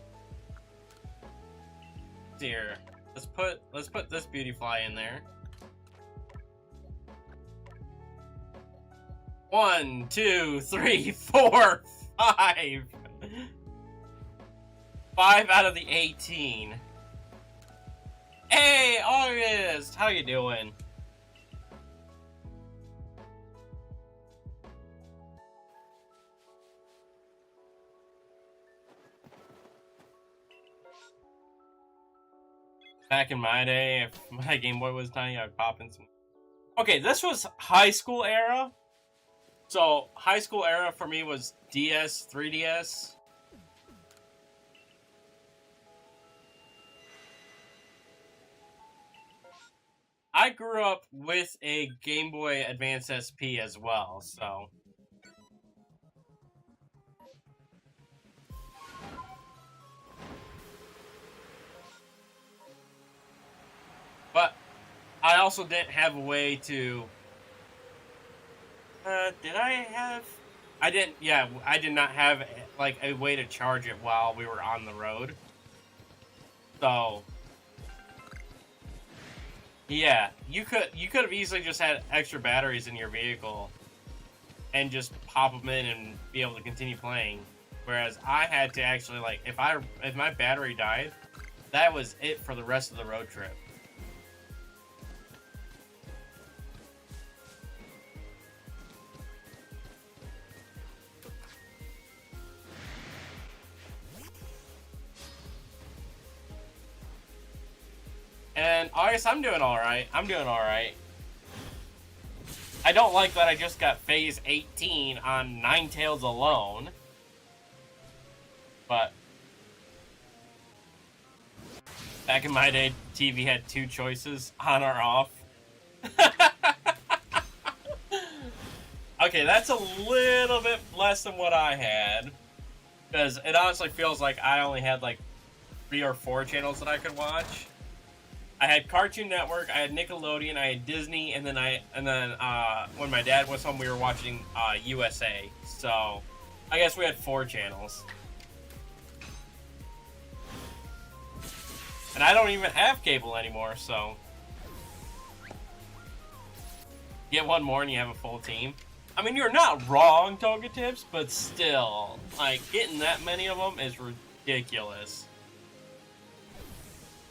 Here, let's put this beauty fly in there. 1, 2, 3, 4, 5. 5 out of the 18. Hey, August, how you doing? Back in my day, if my Game Boy was tiny, I'd pop in some... Okay, this was high school era. So, high school era for me was DS, 3DS. I grew up with a Game Boy Advance SP as well, so... But I also didn't have a way to... did I have... I didn't... Yeah, I did not have, like, a way to charge it while we were on the road. So... Yeah, you could have easily just had extra batteries in your vehicle and just pop them in and be able to continue playing. Whereas I had to actually, like, if my battery died, that was it for the rest of the road trip. And August, I'm doing alright. I'm doing alright. I don't like that I just got phase 18 on Ninetales alone. But back in my day, TV had 2 choices, on or off. Okay, that's a little bit less than what I had. Because it honestly feels like I only had like 3 or 4 channels that I could watch. I had Cartoon Network, I had Nickelodeon, I had Disney, and then when my dad was home, we were watching USA. So I guess we had 4 channels. And I don't even have cable anymore, so get one more and you have a full team. I mean, you're not wrong, Toga Tips, but still, like, getting that many of them is ridiculous.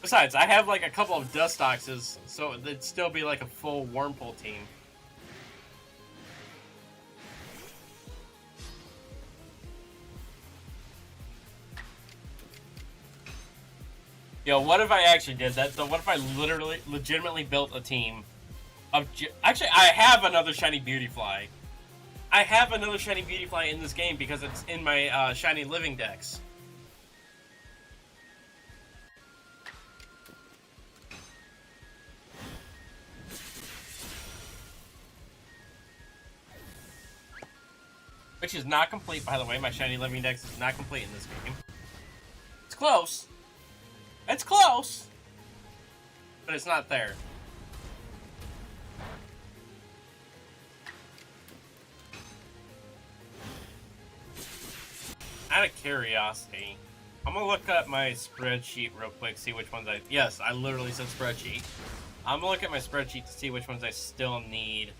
Besides, I have like a couple of Dustoxes, so it'd still be like a full Wormhole team. Yo, what if I actually did that? So what if I legitimately built a team of... Actually, I have another Shiny Beautyfly. I have another Shiny Beautyfly in this game because it's in my Shiny Living Dex. Which is not complete, by the way. My Shiny Living Dex is not complete in this game. It's close. It's close! But it's not there. Out of curiosity, I'm gonna look up my spreadsheet real quick, see which ones Yes, I literally said spreadsheet. I'm gonna look at my spreadsheet to see which ones I still need.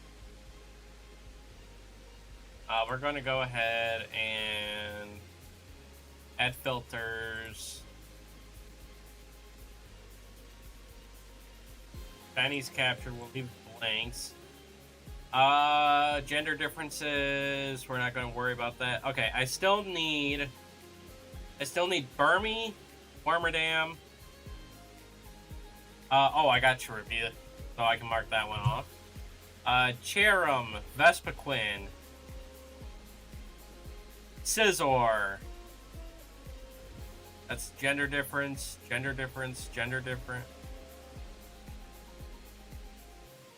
We're gonna go ahead and add filters. Chinese capture, we'll leave blanks. Gender differences, we're not gonna worry about that. Okay, I still need Burmy, Wormadam. Oh, I got Charivia, so I can mark that one off. Cherum, Vespiquen, Scizor. That's gender difference, gender difference, gender different.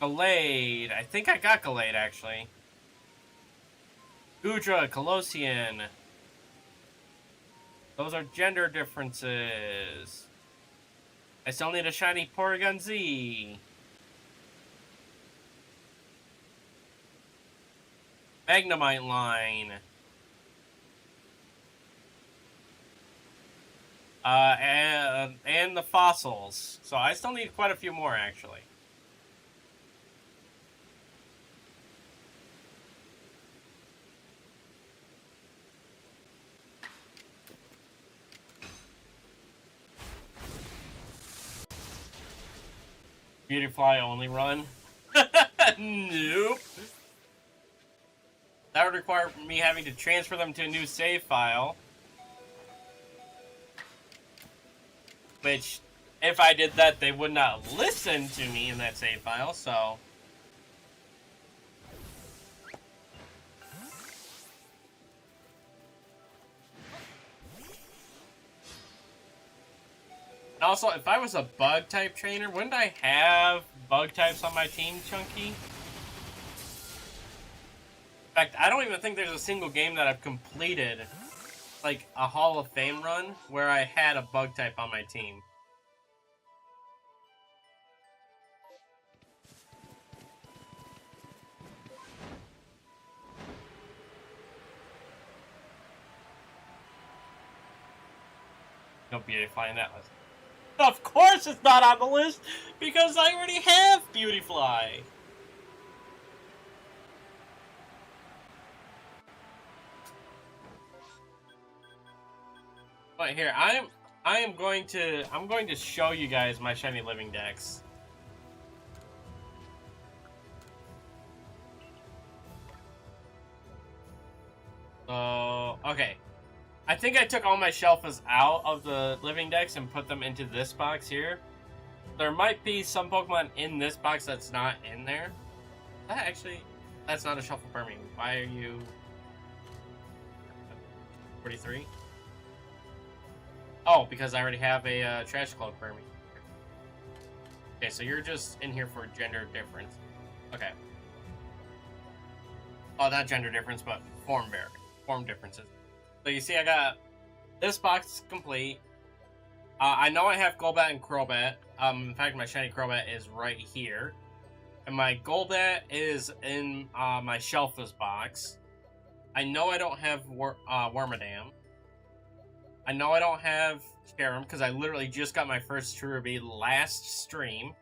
Gallade. I think I got Gallade, actually. Goodra, Colossian. Those are gender differences. I still need a shiny Porygon Z. Magnemite line. And the fossils. So I still need quite a few more, actually. Beautyfly only run? Nope. That would require me having to transfer them to a new save file. Which, if I did that, they would not listen to me in that save file, so... Also, if I was a bug-type trainer, wouldn't I have bug-types on my team, Chunky? In fact, I don't even think there's a single game that I've completed, like, a Hall of Fame run, where I had a bug-type on my team. No Beautyfly in that list. Of course it's not on the list, because I already have Beautyfly. But here, I'm going to show you guys my Shiny Living Dex. So, okay. I think I took all my Shelfas out of the Living Dex and put them into this box here. There might be some Pokemon in this box that's not in there. That's not a Shelfa Burmy. Why are you... 43? Oh, because I already have a Trash Cloak Burmy. Okay, so you're just in here for gender difference. Okay. Oh, not gender difference, but form differences. So you see I got this box complete. I know I have Golbat and Crobat. In fact, my shiny Crobat is right here. And my Golbat is in my Shelfless box. I know I don't have Wormadam. I know I don't have Cherim because I literally just got my first Cherubi last stream.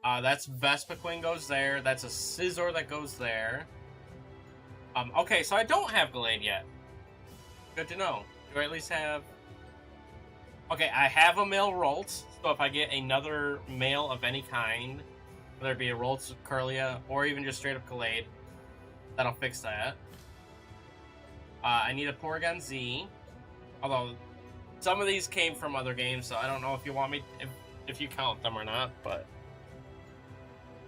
That's Vespiquen goes there. That's a Scizor that goes there. Okay, so I don't have Gallade yet. Good to know. Do I at least have... Okay, I have a male Roltz, so if I get another male of any kind, whether it be a Roltz, Kirlia, or even just straight up Gallade, that'll fix that. I need a Porygon Z, although some of these came from other games, so I don't know if you want me, if you count them or not, but...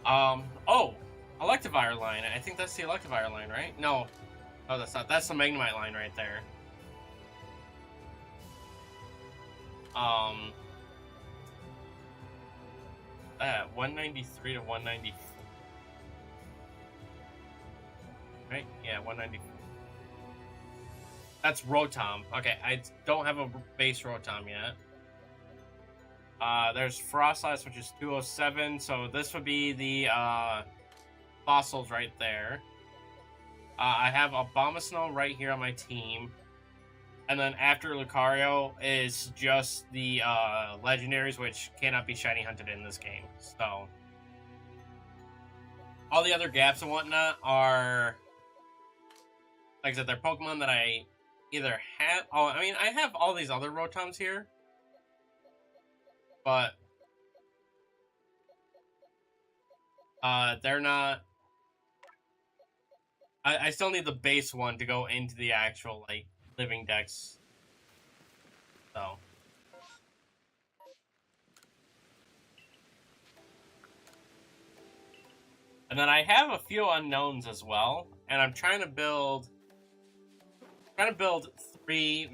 oh! Electivire line. I think that's the Electivire line, right? No. Oh, that's not. That's the Magnemite line right there. 193 to 194. Right? Yeah, 194. That's Rotom. Okay, I don't have a base Rotom yet. There's Frostlass, which is 207, so this would be the, fossils right there. I have Abomasnow right here on my team. And then after Lucario is just the legendaries, which cannot be shiny hunted in this game. So all the other gaps and whatnot are, like I said, they're Pokemon that I either have... Oh, I mean, I have all these other Rotoms here. But they're not... I still need the base one to go into the actual, like, living dex. So. And then I have a few unknowns as well, and I'm trying to build three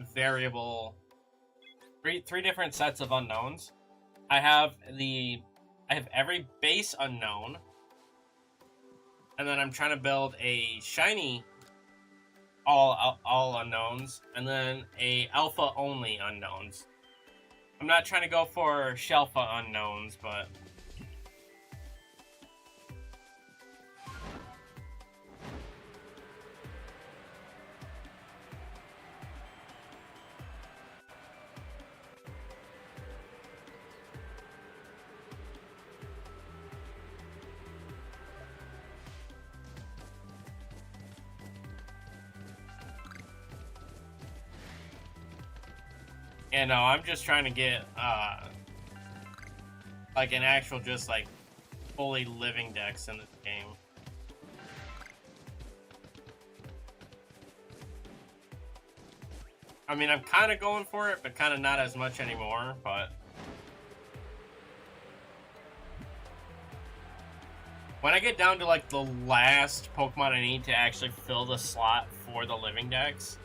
different sets of unknowns. I have every base unknown, and then I'm trying to build a shiny all unknowns, and then a alpha only unknowns. I'm not trying to go for Shelfa unknowns, but yeah, no, I'm just trying to get, like, an actual, just, like, fully living dex in this game. I mean, I'm kind of going for it, but kind of not as much anymore, but... When I get down to, like, the last Pokemon I need to actually fill the slot for the living dex,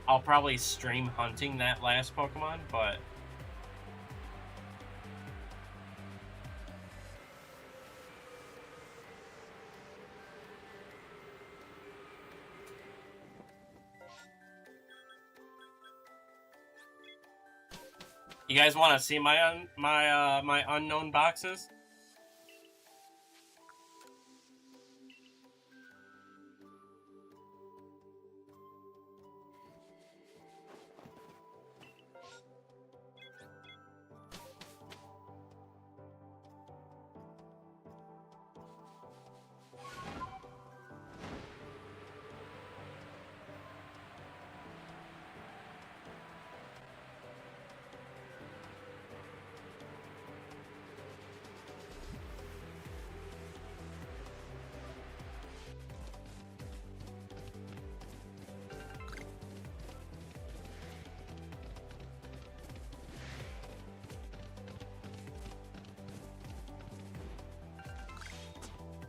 I'll probably stream hunting that last Pokemon, but... You guys want to see my my unknown boxes?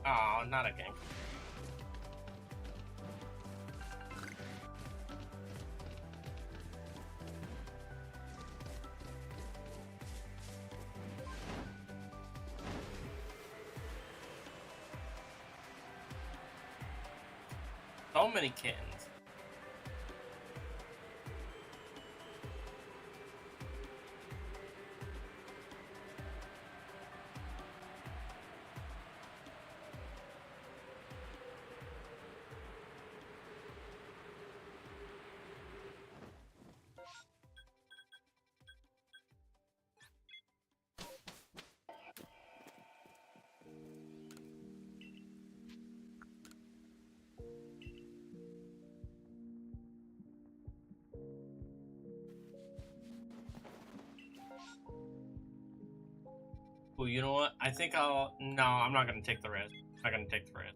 Oh, not again. So many kittens. Oh, you know what? I think I'll... No, I'm not going to take the risk. I'm not going to take the risk.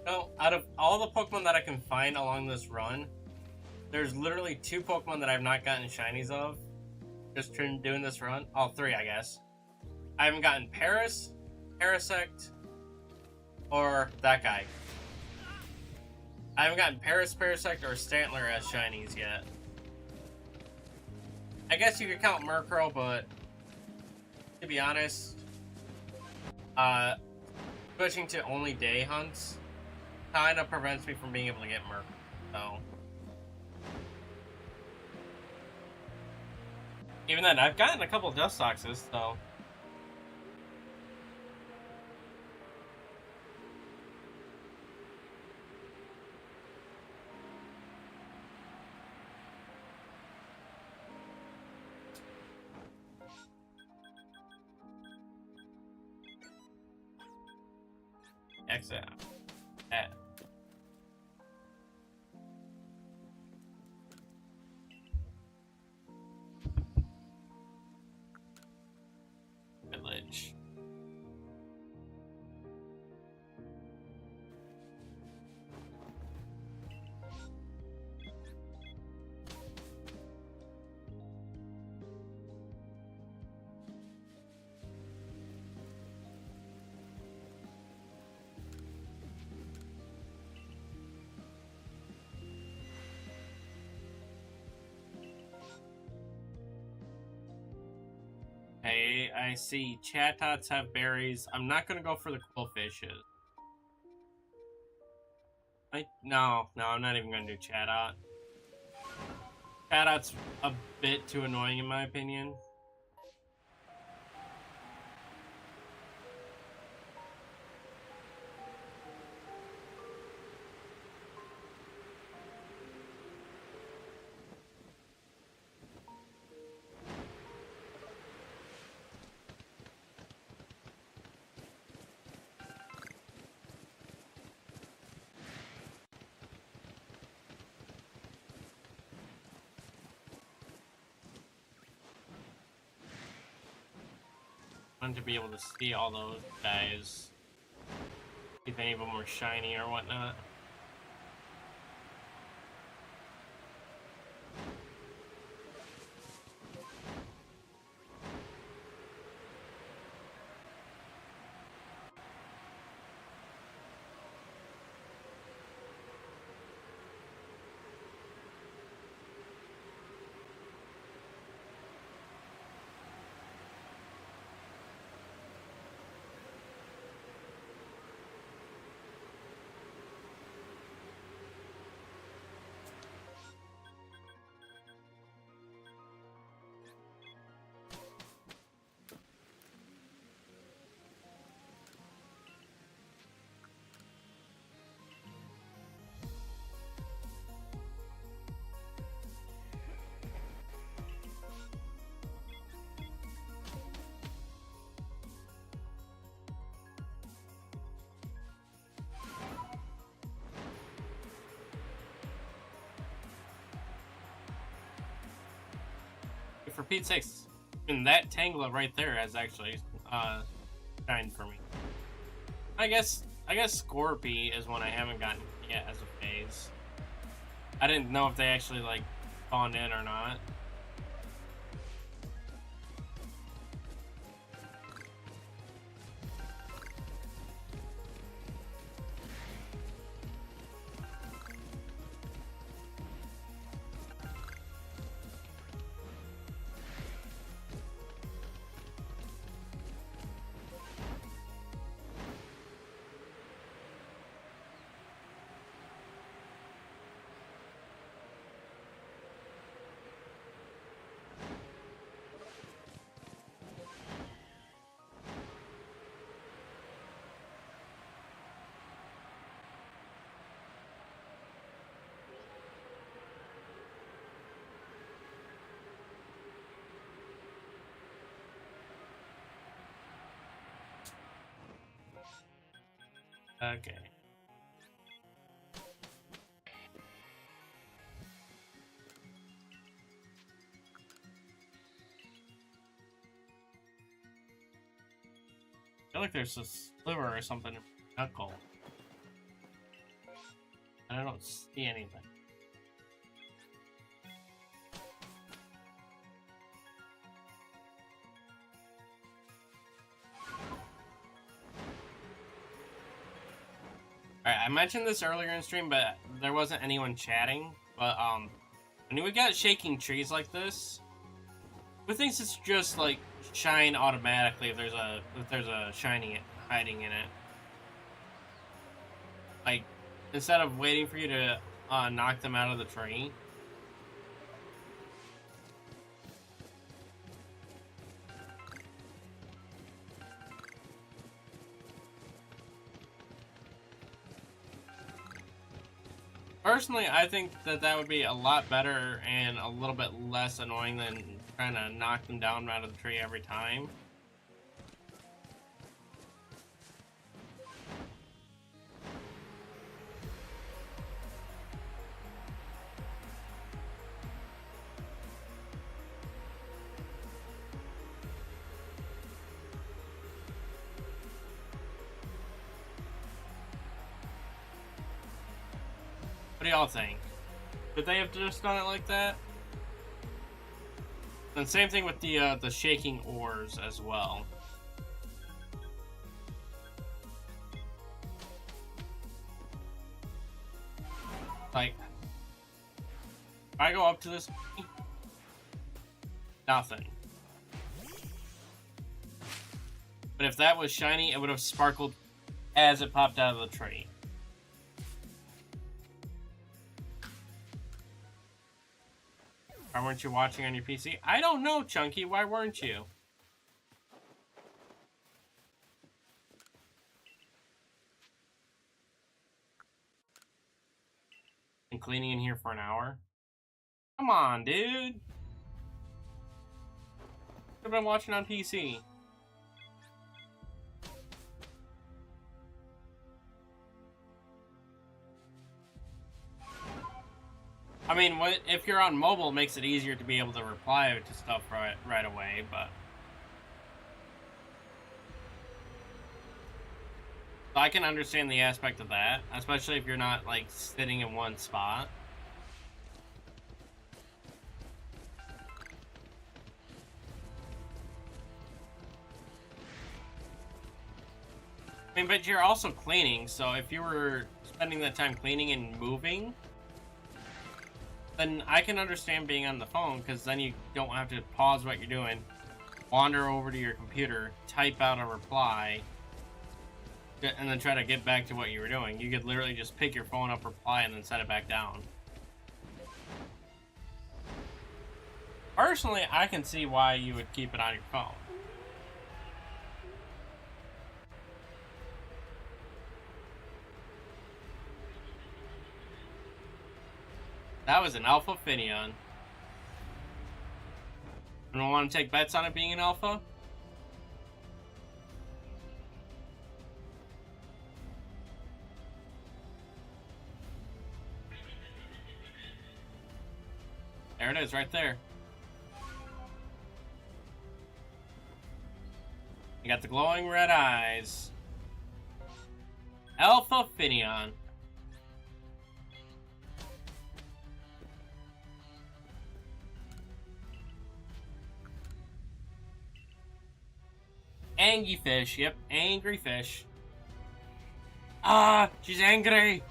No, out of all the Pokemon that I can find along this run, there's literally 2 Pokemon that I've not gotten shinies of. Just doing this run. Oh, 3, I guess. I haven't gotten Paris, Parasect, or that guy. I haven't gotten Paris, Parasect, or Stantler as shinies yet. I guess you could count Murkrow, but to be honest, switching to only day hunts kind of prevents me from being able to get Murkrow. So, even then, I've gotten a couple of Dustoxes, so. Exit. Village. Hey, I see Chatot have berries. I'm not gonna go for the Quillfishes. No, I'm not even gonna do Chatot. Chatot's a bit too annoying in my opinion. To be able to see all those guys, if any of them were shiny or whatnot. For Pete's sakes, and that Tangela right there has actually shined for me. I guess Scorpy is one I haven't gotten yet as a phase. I didn't know if they actually like spawned in or not. Okay. I feel like there's a sliver or something in my knuckle. And I don't see anything. Alright, I mentioned this earlier in stream, but there wasn't anyone chatting. But when we got shaking trees like this, who thinks it's just like shine automatically if there's a shiny hiding in it? Like, instead of waiting for you to knock them out of the tree. Personally, I think that would be a lot better and a little bit less annoying than trying to knock them down out of the tree every time. What do y'all think? Could they have just done it like that? And same thing with the shaking ores as well. Like, if I go up to this, nothing. But if that was shiny, it would have sparkled as it popped out of the tree. Why weren't you watching on your PC? I don't know, Chunky. Why weren't you? And cleaning in here for an hour? Come on, dude. I've been watching on PC. I mean, if you're on mobile, it makes it easier to be able to reply to stuff right away, but... So I can understand the aspect of that, especially if you're not, like, sitting in one spot. I mean, but you're also cleaning, so if you were spending that time cleaning and moving... then I can understand being on the phone, because then you don't have to pause what you're doing, wander over to your computer, type out a reply, and then try to get back to what you were doing. You could literally just pick your phone up, reply, and then set it back down. Personally, I can see why you would keep it on your phone. That was an Alpha Finion. Anyone want to take bets on it being an Alpha? There it is, right there. You got the glowing red eyes. Alpha Finion. Angry fish, yep, angry fish. Ah, she's angry!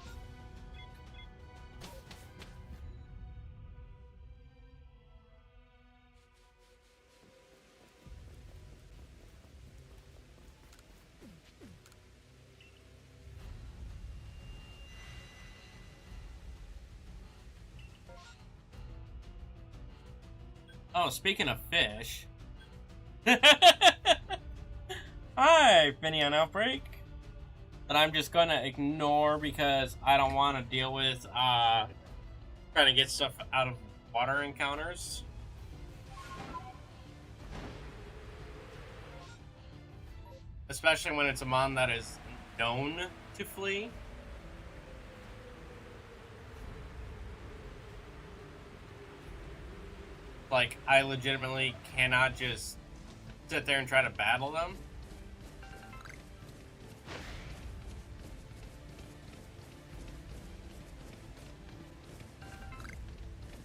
Oh, speaking of fish. Hi, Finion Outbreak. That I'm just gonna ignore because I don't want to deal with trying to get stuff out of water encounters. Especially when it's a mon that is known to flee. Like, I legitimately cannot just sit there and try to battle them.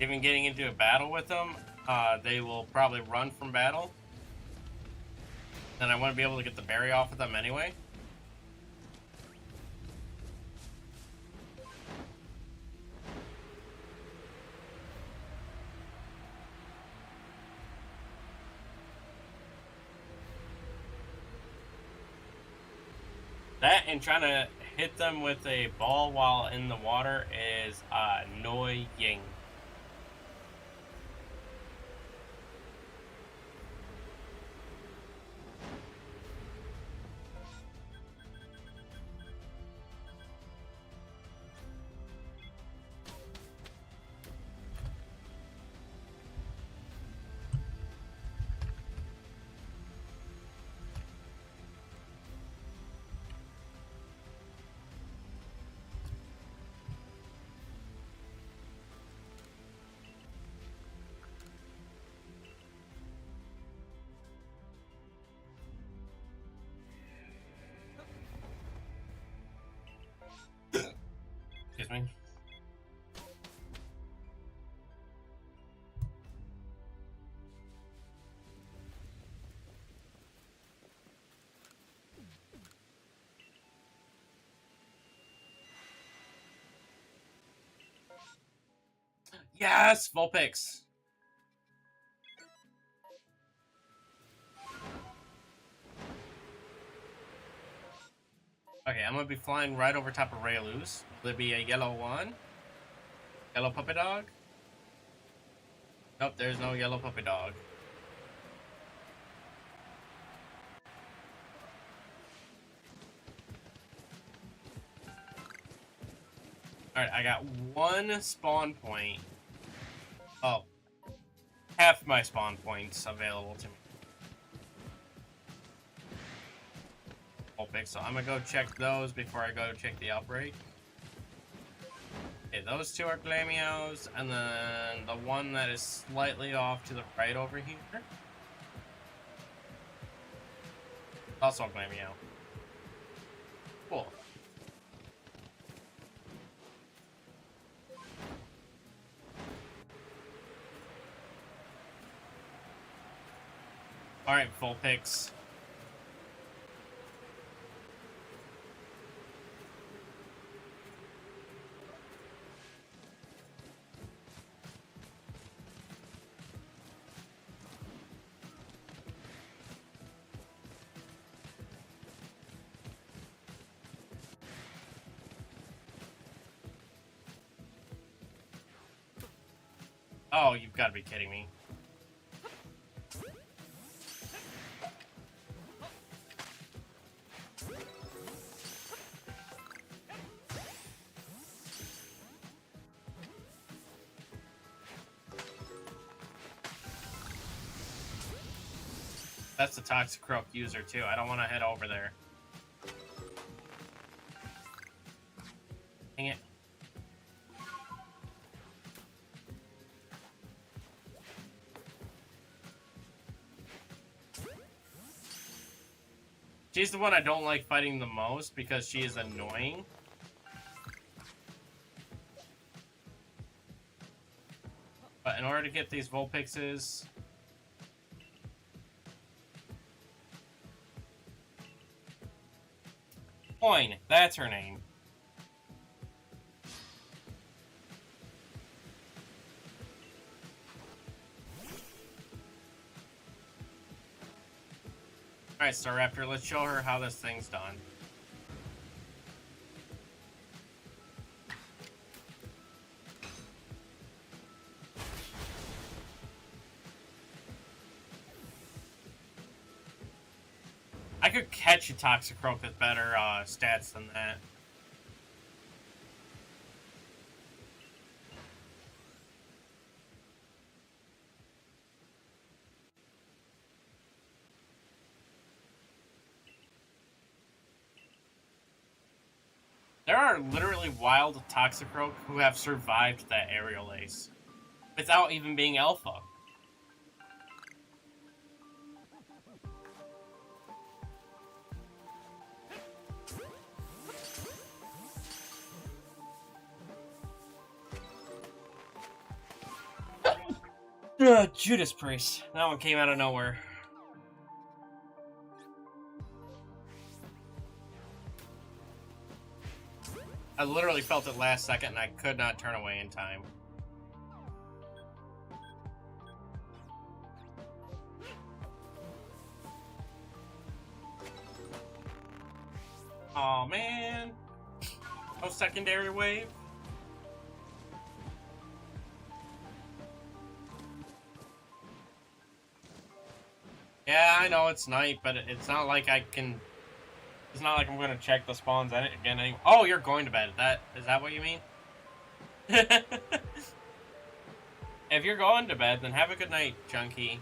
Even getting into a battle with them, they will probably run from battle. Then I wouldn't be able to get the berry off of them anyway. That and trying to hit them with a ball while in the water is annoying. Excuse me. Yes, Vulpix. Okay, I'm gonna be flying right over top of Rayluz. Will there be a yellow one? Yellow puppy dog? Nope, there's no yellow puppy dog. Alright, I got one spawn point. Oh, half my spawn points available to me. Vulpix, so I'm gonna go check those before I go check the outbreak. Okay, those two are Glameows, and then the one that is slightly off to the right over here. Also a Glameow. Cool. Alright, Vulpix. Oh, you've got to be kidding me. That's the Toxicroak user, too. I don't want to head over there. Dang it. She's the one I don't like fighting the most because she is annoying. But in order to get these Vulpixes... Coin, that's her name. Alright, Staraptor, let's show her how this thing's done. I could catch a Toxicroak with better stats than that. There are literally wild Toxicroak who have survived that aerial ace without even being alpha. Judas Priest. That one came out of nowhere. I literally felt it last second and I could not turn away in time. Aw, man. No secondary wave. Yeah, I know it's night, but it's not like I can... It's not like I'm going to check the spawns again anymore. Oh, you're going to bed. Is that what you mean? If you're going to bed, then have a good night, Chunky.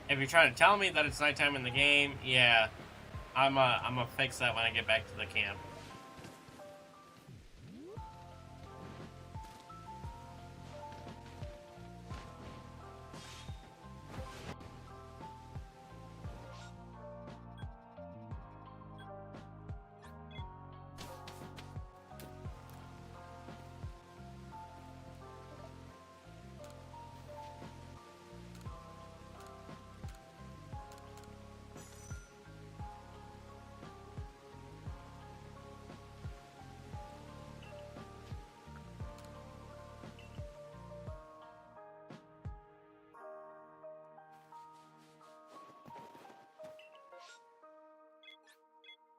If you're trying to tell me that it's nighttime in the game, yeah, I'm gonna fix that when I get back to the camp.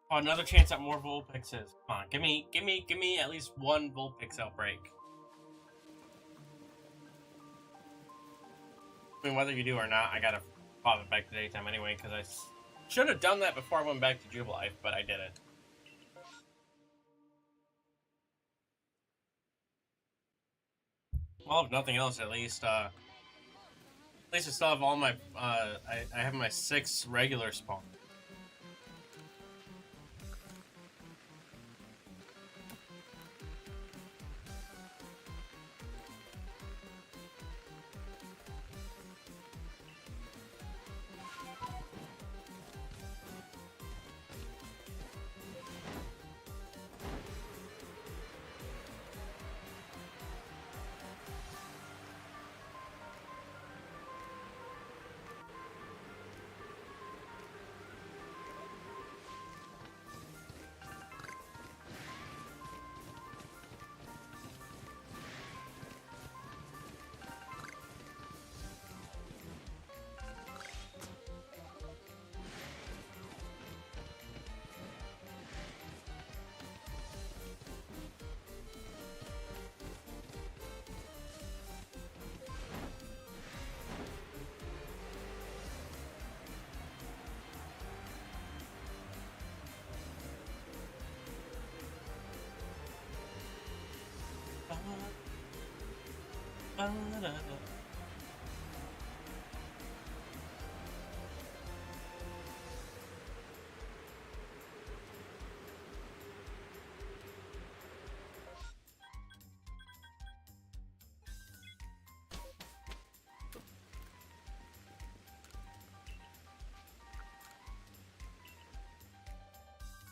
Oh, another chance at more Vulpixes. Come on, give me at least one Vulpix outbreak. I mean, whether you do or not, I gotta pop it back to daytime anyway, because I should have done that before I went back to Jubilife, but I didn't. Well, if nothing else, at least I still have all my, I have my 6 regular spawns.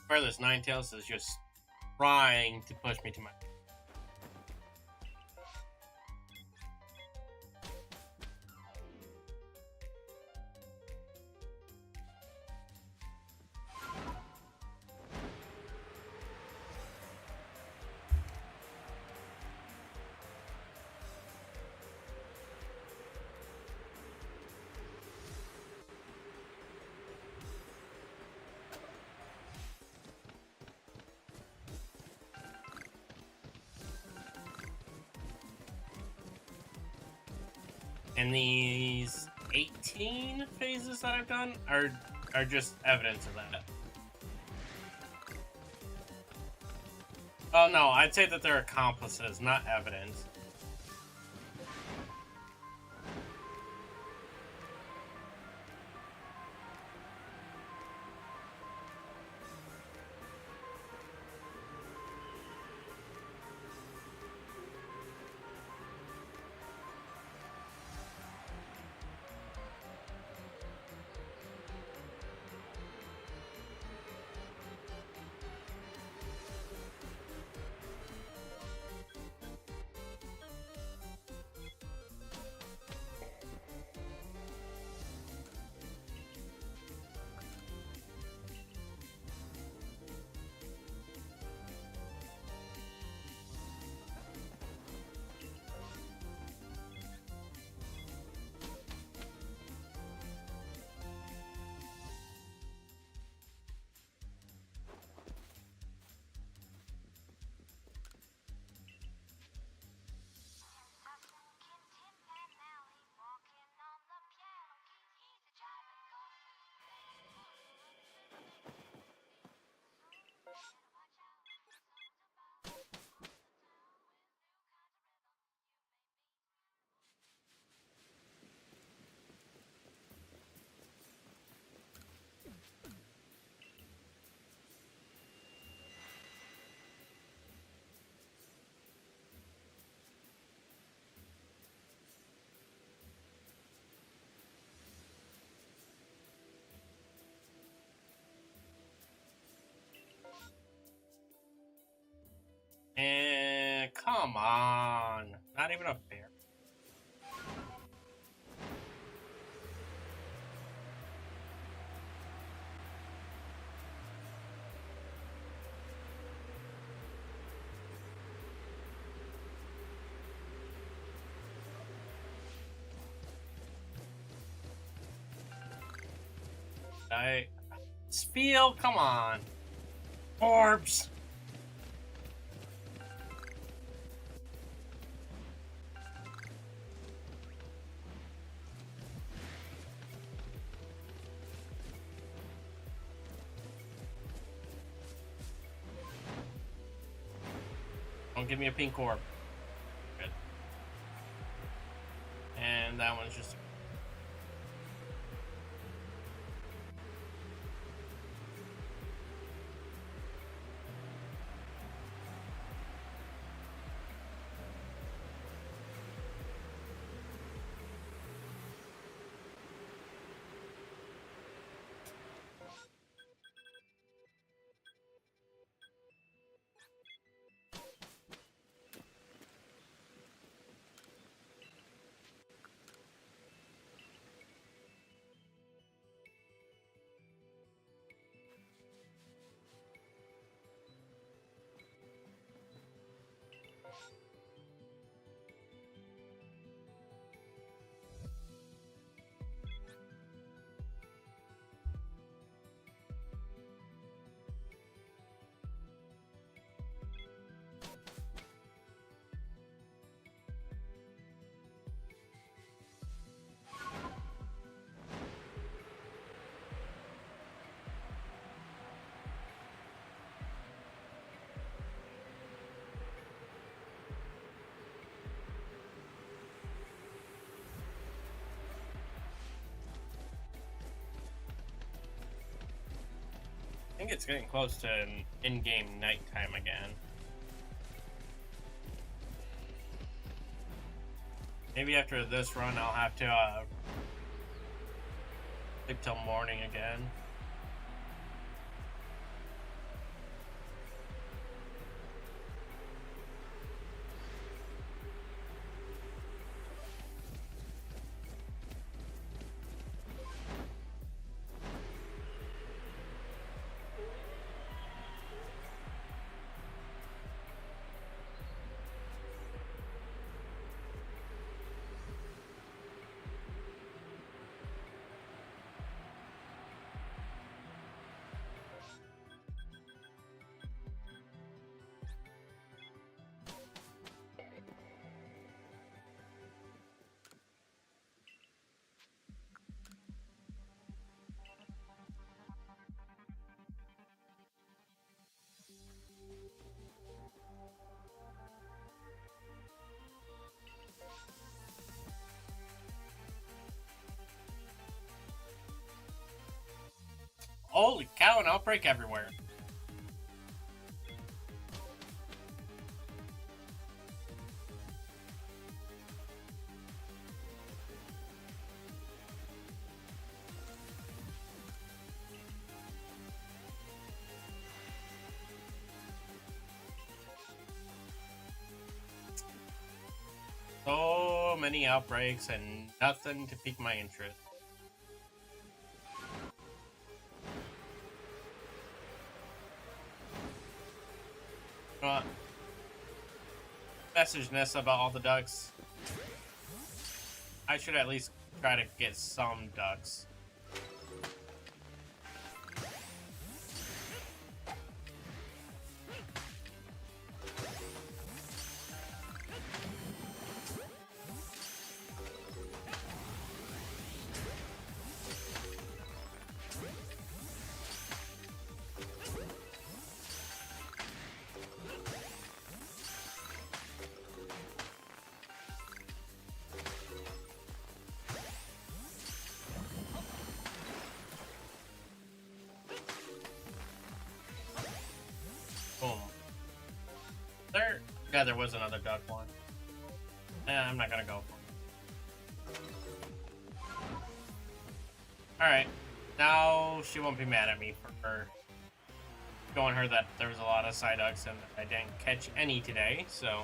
Where this Ninetales is just trying to push me to my... And these 18 phases that I've done are just evidence of that. Oh no, I'd say that they're accomplices, not evidence. And come on, not even a fair. Spiel, come on. Orbs. Don't give me a pink orb. Good. And that one's just... I think it's getting close to an in-game nighttime again. Maybe after this run, I'll have to sleep till morning again. Holy cow, an outbreak everywhere. So many outbreaks and nothing to pique my interest. Message Nessa about all the ducks. I should at least try to get some ducks. Boom. There was another duck one. I'm not gonna go for it. Alright. Now she won't be mad at me for showing her that there was a lot of Psyducks and I didn't catch any today, so...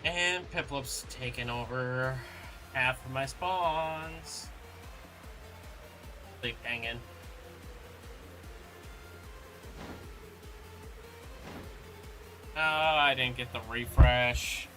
And Piplup's taken over half of my spawns. Sleep hanging. Oh, I didn't get the refresh.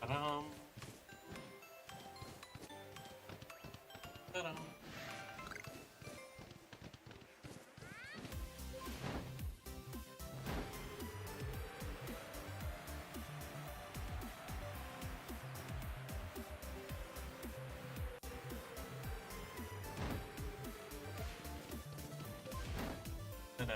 Ta-dum. Ta-dum. Ta-da.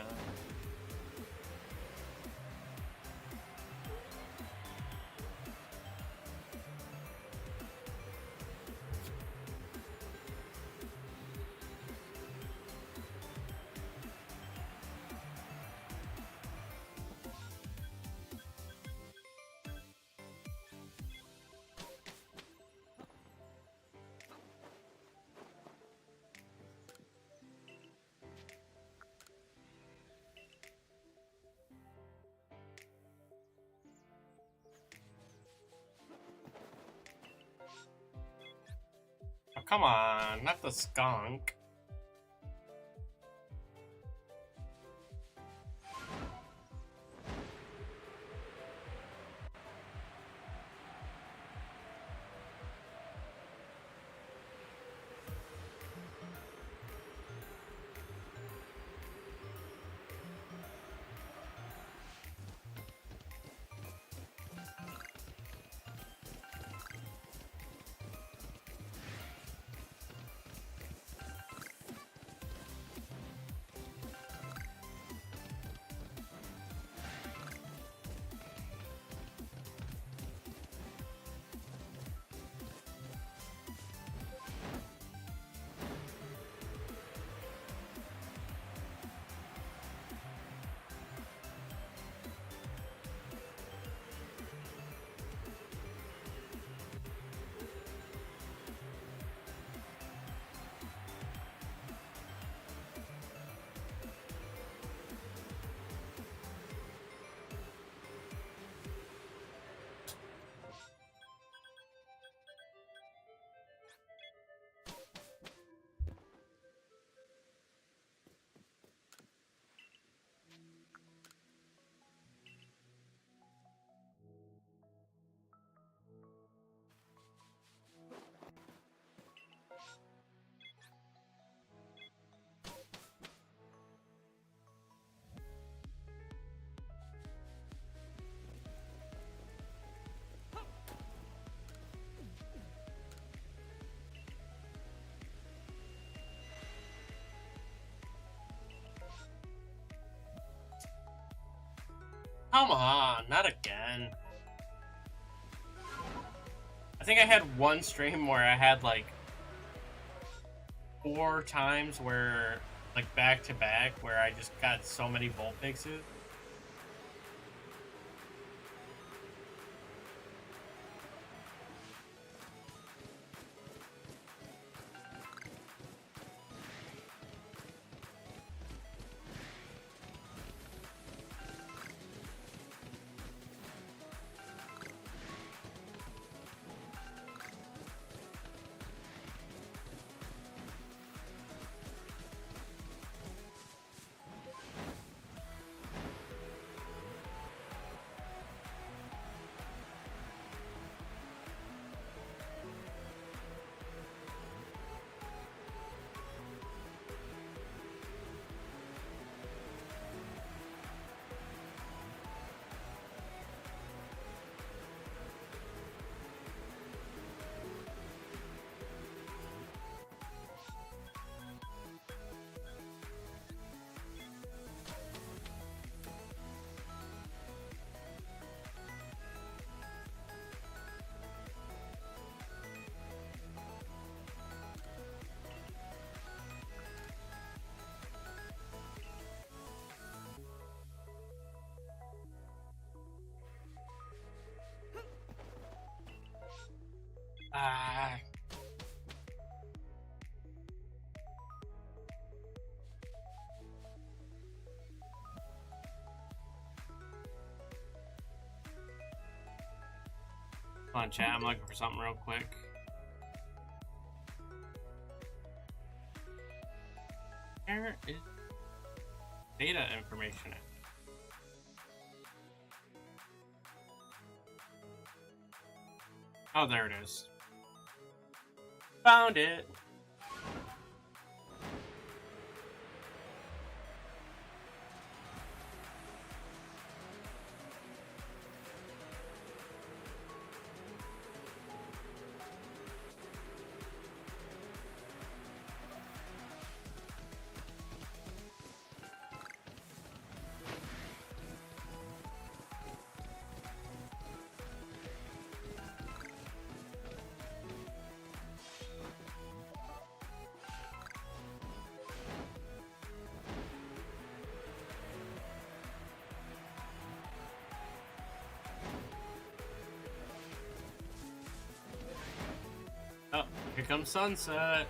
come on, not the skunk. Come on, not again. I think I had one stream where I had like 4 times where, like back to back, where I just got so many volt fixes. Ah. Hold on, chat. I'm looking for something real quick. Where is data information at? Oh, there it is. Found it. Oh, here comes sunset.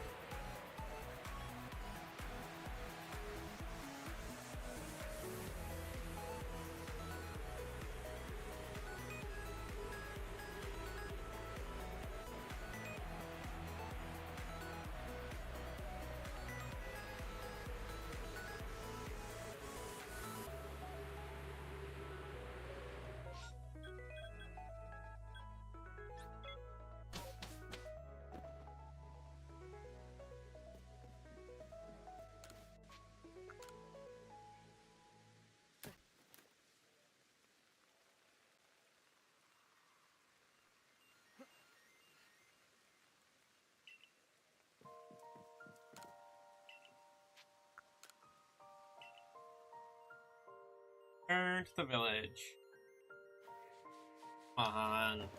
return to the village. Come on.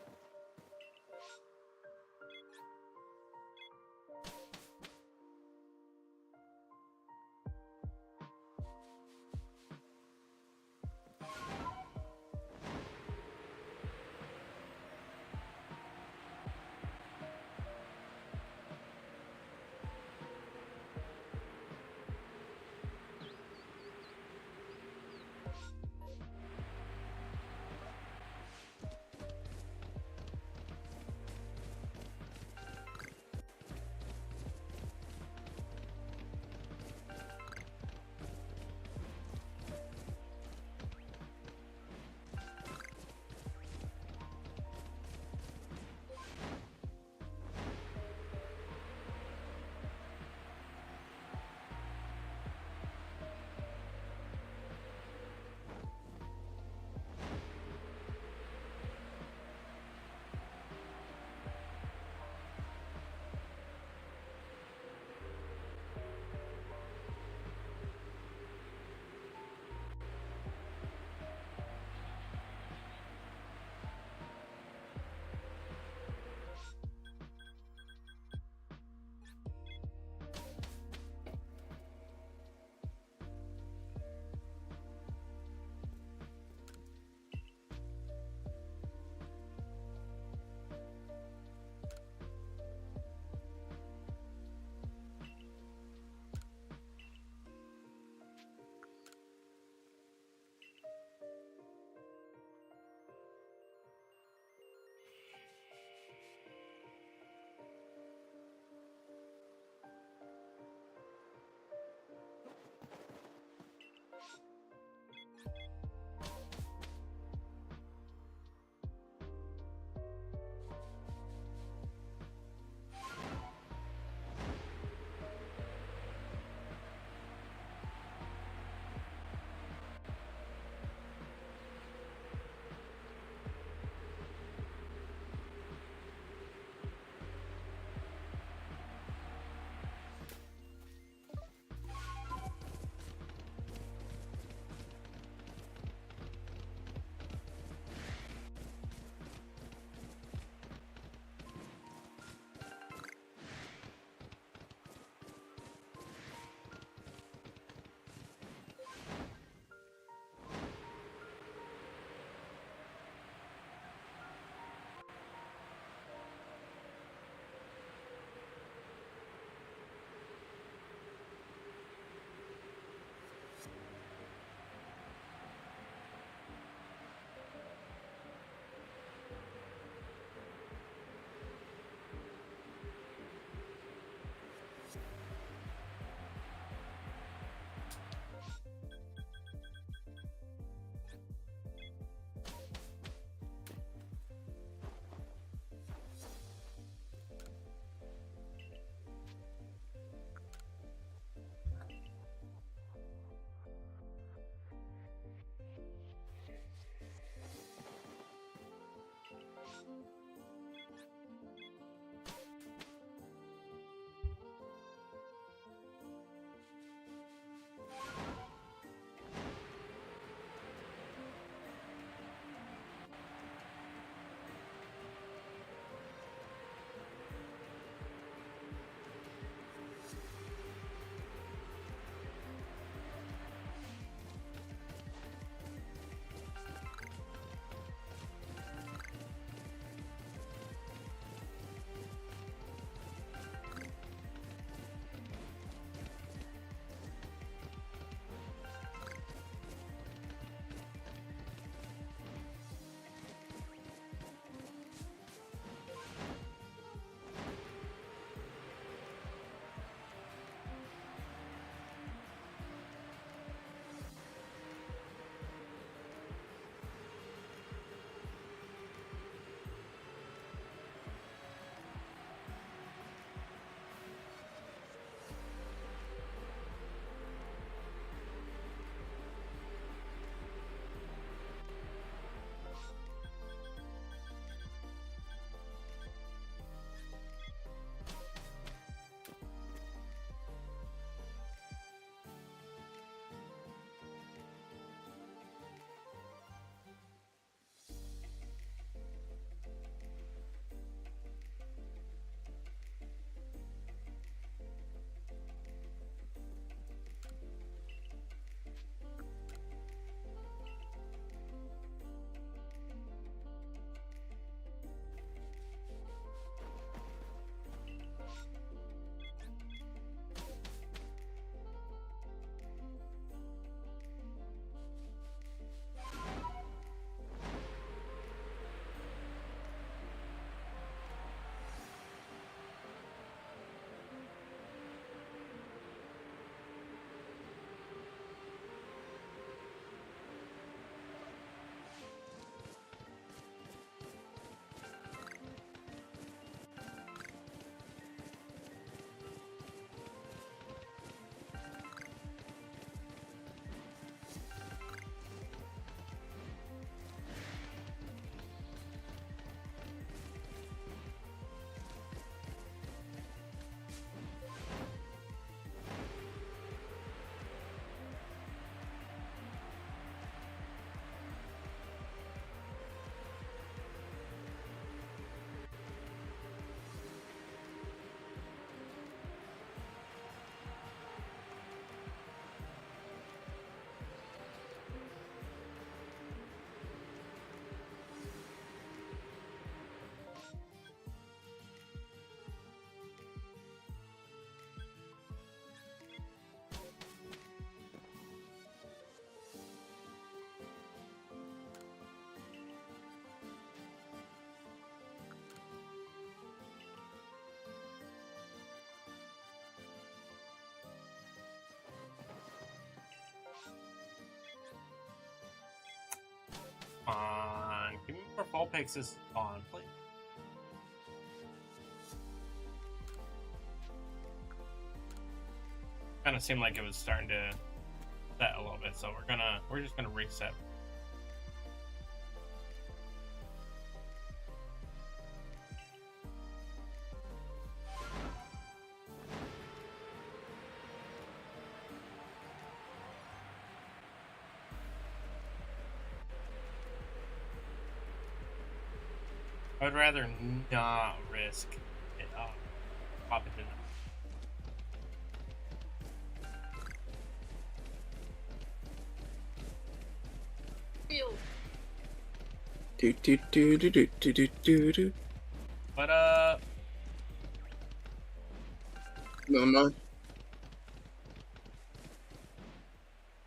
Vulpix is on, please. Kind of seemed like it was starting to set a little bit, so we're just gonna reset. I would rather not risk it. Pop it in. Do do do do do do do do do. But No.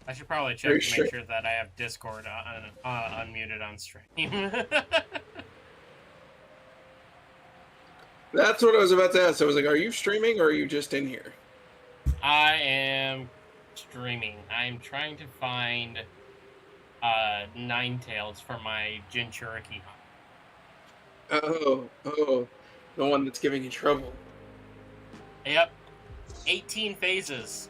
I should probably check to make sure that I have Discord unmuted on stream. That's what I was about to ask. I was like, are you streaming or are you just in here? I am streaming. I'm trying to find Ninetales for my Jinchurike. Oh, the one that's giving you trouble. Yep. 18 phases.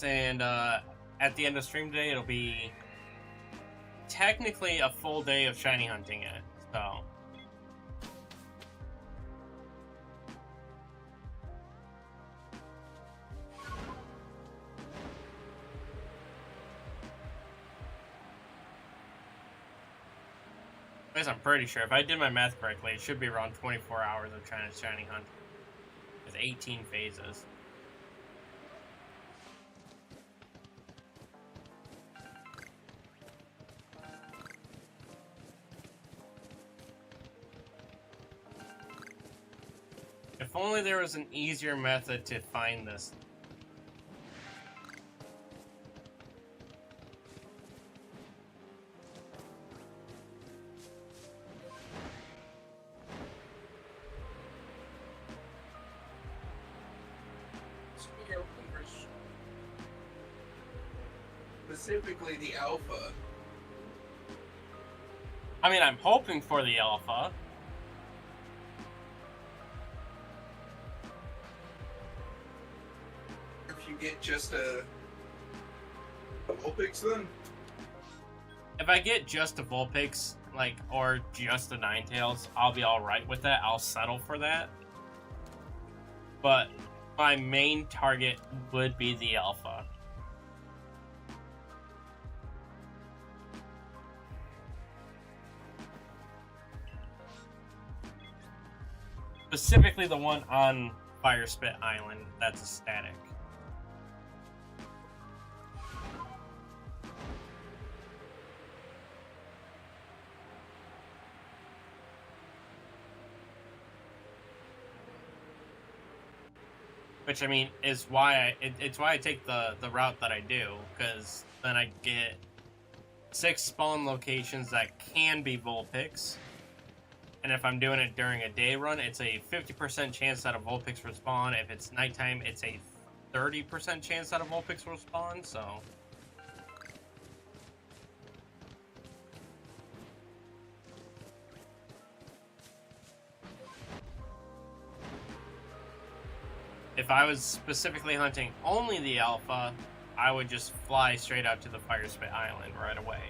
And at the end of stream today, it'll be technically a full day of shiny hunting it. So. At least I'm pretty sure. If I did my math correctly, it should be around 24 hours of shiny hunt. With 18 phases. If only there was an easier method to find this. Specifically the alpha. I mean, I'm hoping for the alpha. If you get just a Vulpix, then? If I get just a Vulpix, or just a Ninetales, I'll be alright with that. I'll settle for that. But my main target would be the alpha. Specifically the one on Fire Spit Island that's a static. Which, I mean, is why it's why I take the route that I do, because then I get 6 spawn locations that can be Vulpix. And if I'm doing it during a day run, it's a 50% chance that a Vulpix will spawn. If it's nighttime, it's a 30% chance that a Vulpix will spawn, so... If I was specifically hunting only the alpha, I would just fly straight out to the Fire Spit Island right away.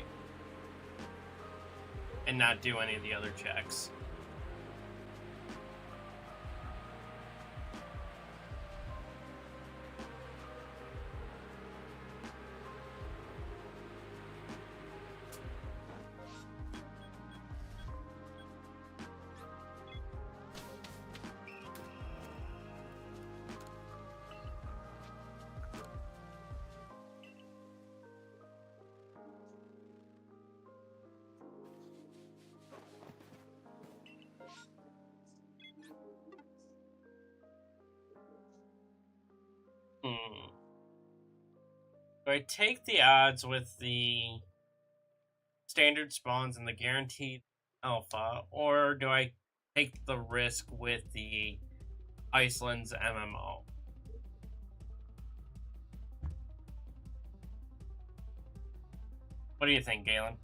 And not do any of the other checks. Do I take the odds with the standard spawns and the guaranteed alpha, or do I take the risk with the Iceland's MMO. What do you think, Galen?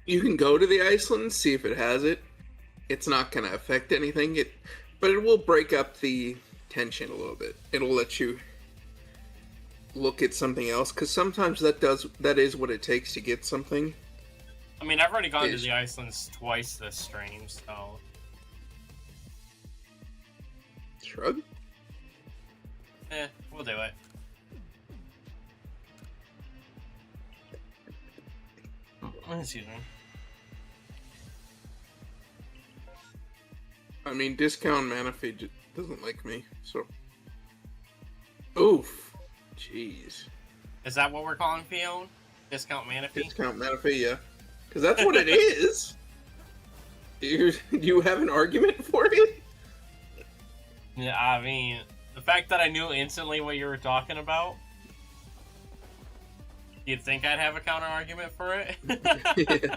You can go to the Iceland, see if it has it. It's not going to affect anything, but it will break up the tension a little bit. It'll let you look at something else, because sometimes that is what it takes to get something. I mean, I've already gone to the Icelands twice this stream, so... Shrug? We'll do it. Excuse me. I mean, Discount Manaphy doesn't like me, so... Oof. Jeez. Is that what we're calling Fiona? Discount Manaphy? Discount Manaphy, yeah. Because that's what it is. Do you have an argument for it? Yeah, I mean, the fact that I knew instantly what you were talking about, you'd think I'd have a counter argument for it? Yeah.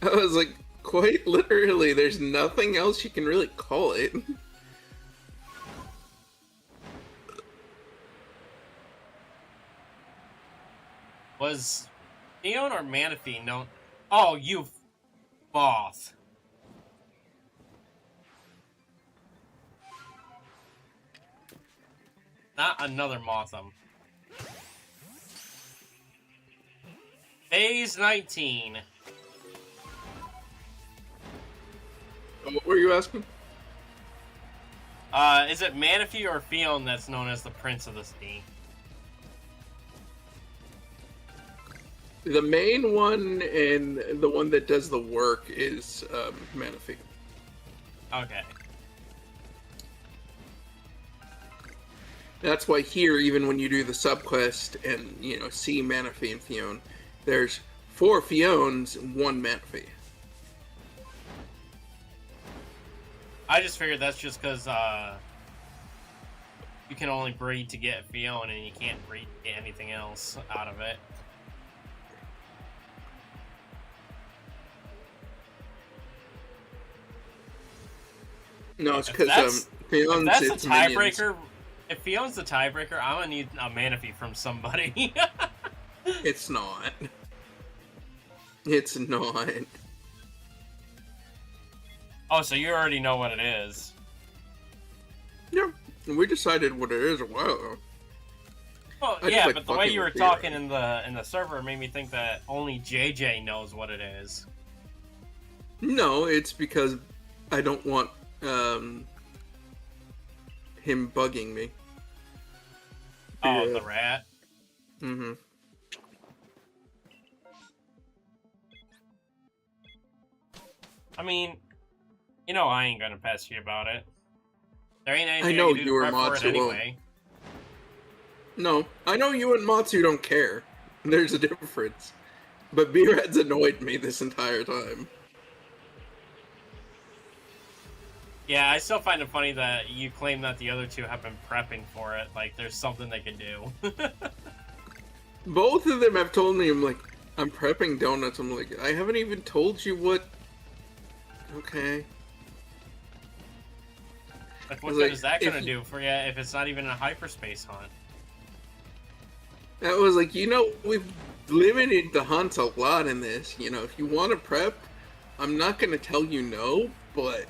I was like, quite literally, there's nothing else you can really call it. Was Fiona or Manaphy known? Oh, you boss. Not another Motham. Phase 19. What were you asking? Is it Manaphy or Fiona that's known as the Prince of the Sea? The main one and the one that does the work is Manaphy. Okay. That's why here, even when you do the subquest and, see Manaphy and Fiona, there's 4 Fiones and 1 Manaphy. I just figured that's just because, you can only breed to get Fiona and you can't breed to get anything else out of it. No, it's because Fione's if that's the tiebreaker, if Fiona's the tiebreaker, I'm gonna need a Manaphy from somebody. It's not. It's not. Oh, so you already know what it is. Yeah, we decided what it is a while ago. Well, yeah, but the way you were talking in the server made me think that only JJ knows what it is. No, it's because I don't want him bugging me. Oh, Yeah. the rat? Mm-hmm. I mean, I ain't gonna pester you about it. There ain't anything I know can do you to or prep for it Matsu won't. anyway. No, I know you and Matsu don't care. There's a difference. But B-Rad's annoyed me this entire time. Yeah, I still find it funny that you claim that the other two have been prepping for it. Like, there's something they can do. Both of them have told me, I'm prepping donuts. I'm like, I haven't even told you what... Okay. Like, what good is that gonna do for you if it's not even a hyperspace hunt? I was like, we've limited the hunts a lot in this. If you want to prep, I'm not going to tell you no, but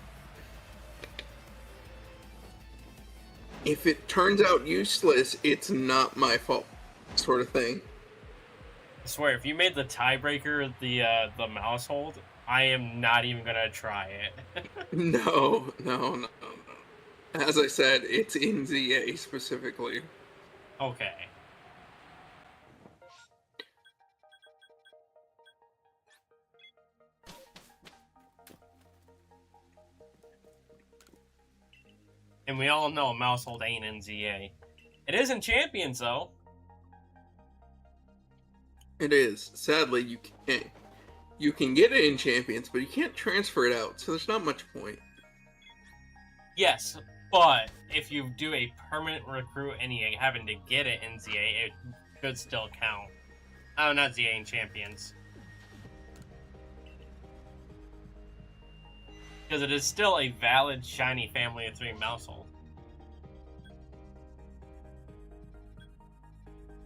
if it turns out useless, it's not my fault, sort of thing. I swear, if you made the tiebreaker the mouse hold, I am not even gonna try it. No. As I said, it's in ZA specifically. Okay. And we all know mouse hold ain't in ZA. It is in Champions, though. It is. Sadly, you can't. You can get it in Champions, but you can't transfer it out, so there's not much point. Yes, but if you do a permanent recruit and you happen to get it in ZA, it could still count. Oh, not ZA champions. Because it is still a valid shiny family of 3 mousehold.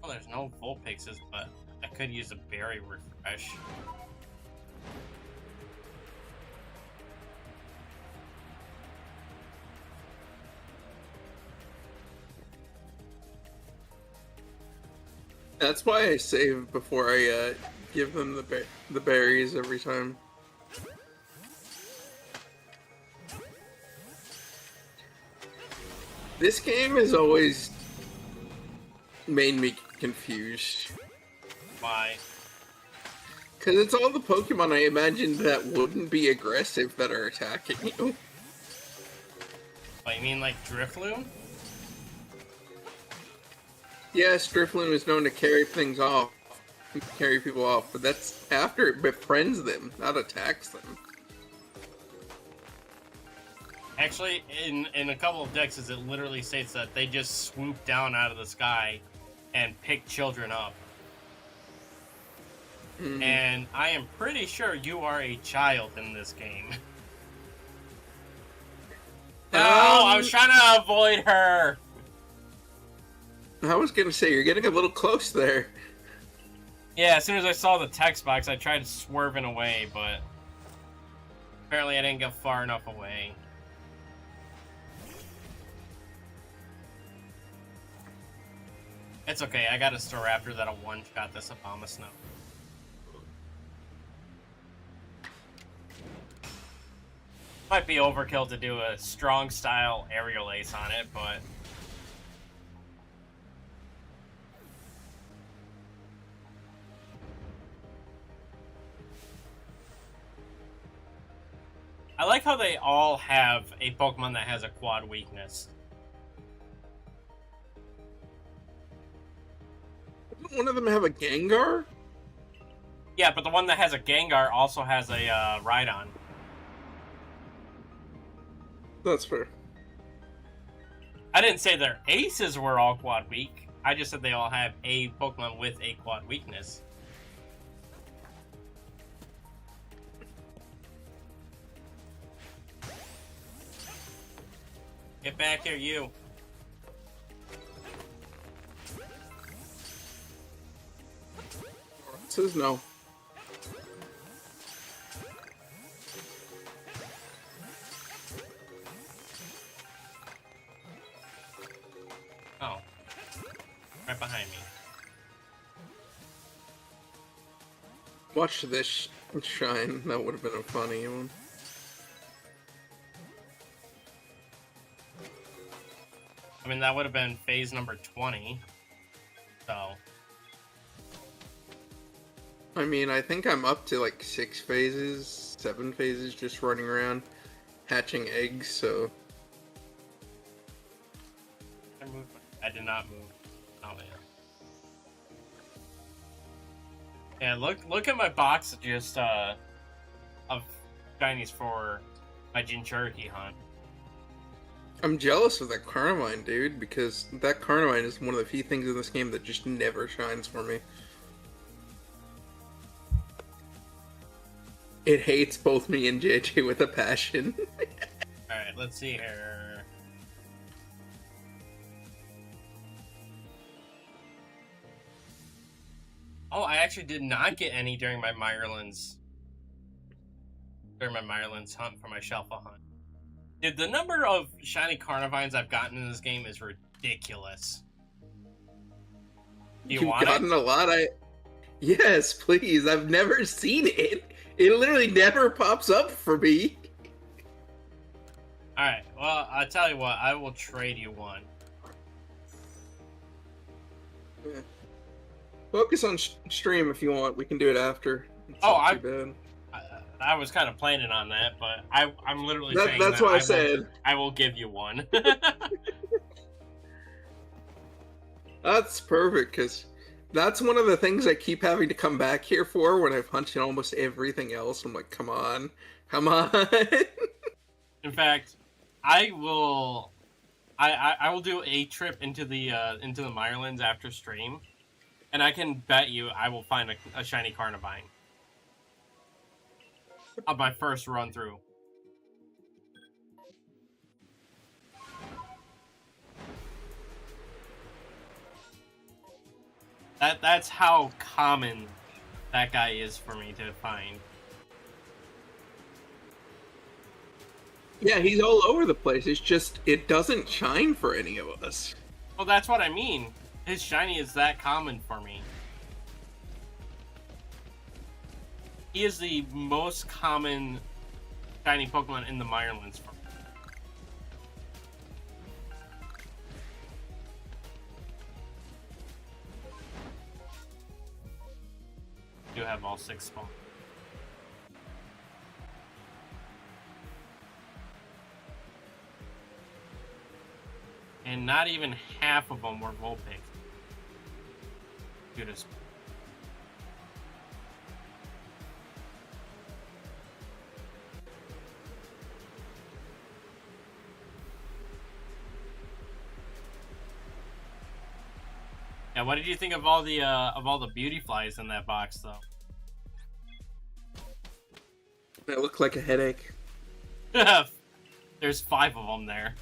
Well, there's no Vulpixes, but I could use a berry refresh. That's why I save before I give them the berries every time. This game has always made me confused. Why? Because it's all the Pokemon I imagined that wouldn't be aggressive that are attacking you. What, you mean like Drifloon? Yes, Drifloon is known to carry things off, carry people off, but that's after it befriends them, not attacks them. Actually, in a couple of dexes, it literally states that they just swoop down out of the sky and pick children up. Mm-hmm. And I am pretty sure you are a child in this game. No, I was trying to avoid her. I was gonna say, you're getting a little close there. Yeah, as soon as I saw the text box, I tried swerving away, but apparently I didn't get far enough away. It's okay, I got a Staraptor that'll one-shot this Abomasnow. Might be overkill to do a strong style aerial ace on it, but I like how they all have a Pokemon that has a quad weakness. Doesn't one of them have a Gengar? Yeah, but the one that has a Gengar also has a Rhydon. That's fair. I didn't say their aces were all quad weak. I just said they all have a Pokemon with a quad weakness. Get back here, you. It says no. Oh. Right behind me. Watch this shine. That would have been a funny one. I mean, that would have been phase number 20. So. I mean, I think I'm up to like 6 phases, 7 phases just running around, hatching eggs, so... I moved. I did not move. Oh, yeah. Yeah, look at my box just, of shinies for my Jinchurike hunt. I'm jealous of that Carnivine, dude, because that Carnivine is one of the few things in this game that just never shines for me. It hates both me and JJ with a passion. Alright, let's see here. Oh, I actually did not get any during my Myrlands hunt for my Shelfa hunt. Dude, the number of shiny Carnivines I've gotten in this game is ridiculous. Do you want gotten it? a lot. Yes, please. I've never seen it. It literally never pops up for me. Alright, well, I'll tell you what, I will trade you one. Yeah. Focus on stream if you want. We can do it after. It's not too bad. I was kind of planning on that, but I'm literally saying that's that what I said. I will give you one. That's perfect, because that's one of the things I keep having to come back here for when I've hunted almost everything else. I'm like, come on. Come on. In fact, I will do a trip into the Myrlands after stream, And I can bet you I will find a shiny Carnivine on my first run through. That's how common that guy is for me to find. Yeah, he's all over the place. It's just, it doesn't shine for any of us. Well, that's what I mean. His shiny is that common for me. He is the most common shiny Pokemon in the Mirelands for me. You have all 6 spawns. And not even half of them were Vulpix. Judas. Yeah, what did you think of all the beauty flies in that box, though? That looked like a headache. There's 5 of them there.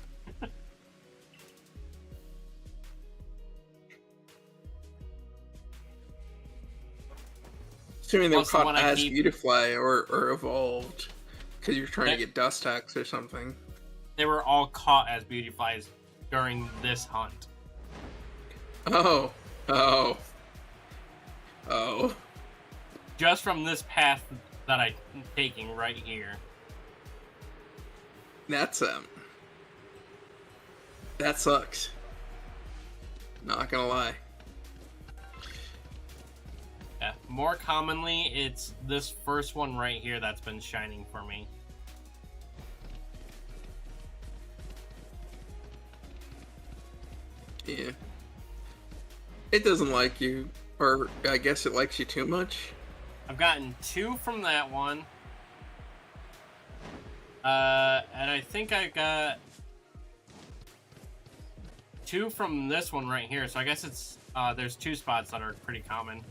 Assuming they were Also, caught when I as keep- Beautifly or evolved. Because you're trying to That- get Dustox or something. They were all caught as beauty flies during this hunt. Oh. Oh. Oh. Just from this path that I'm taking right here. That's, that sucks. Not gonna lie. Yeah, more commonly, it's this first one right here that's been shining for me. Yeah. It doesn't like you. Or, I guess it likes you too much. I've gotten 2 from that one. And I think I got 2 from this one right here. So I guess it's, there's 2 spots that are pretty common.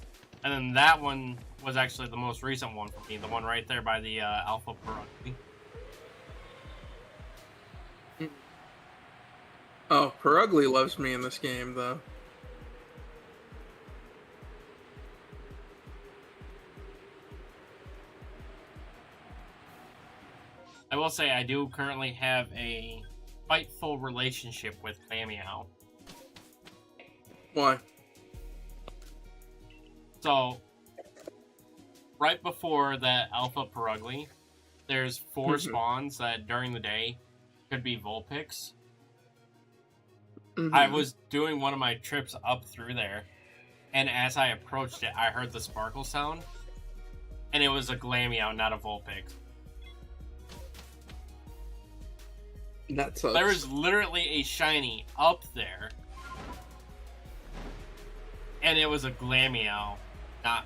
And then that one was actually the most recent one for me. The one right there by the, Alpha Pirugly. Oh, Pirugly loves me in this game, though. I will say I do currently have a fightful relationship with Meow. Why? So, right before that Alpha Pirugly, there's 4 spawns that during the day could be Vulpix. I was doing one of my trips up through there, and as I approached it, I heard the sparkle sound, and it was a Glameow, not a Vulpix. That sucks. There was literally a shiny up there, and it was a Glameow, not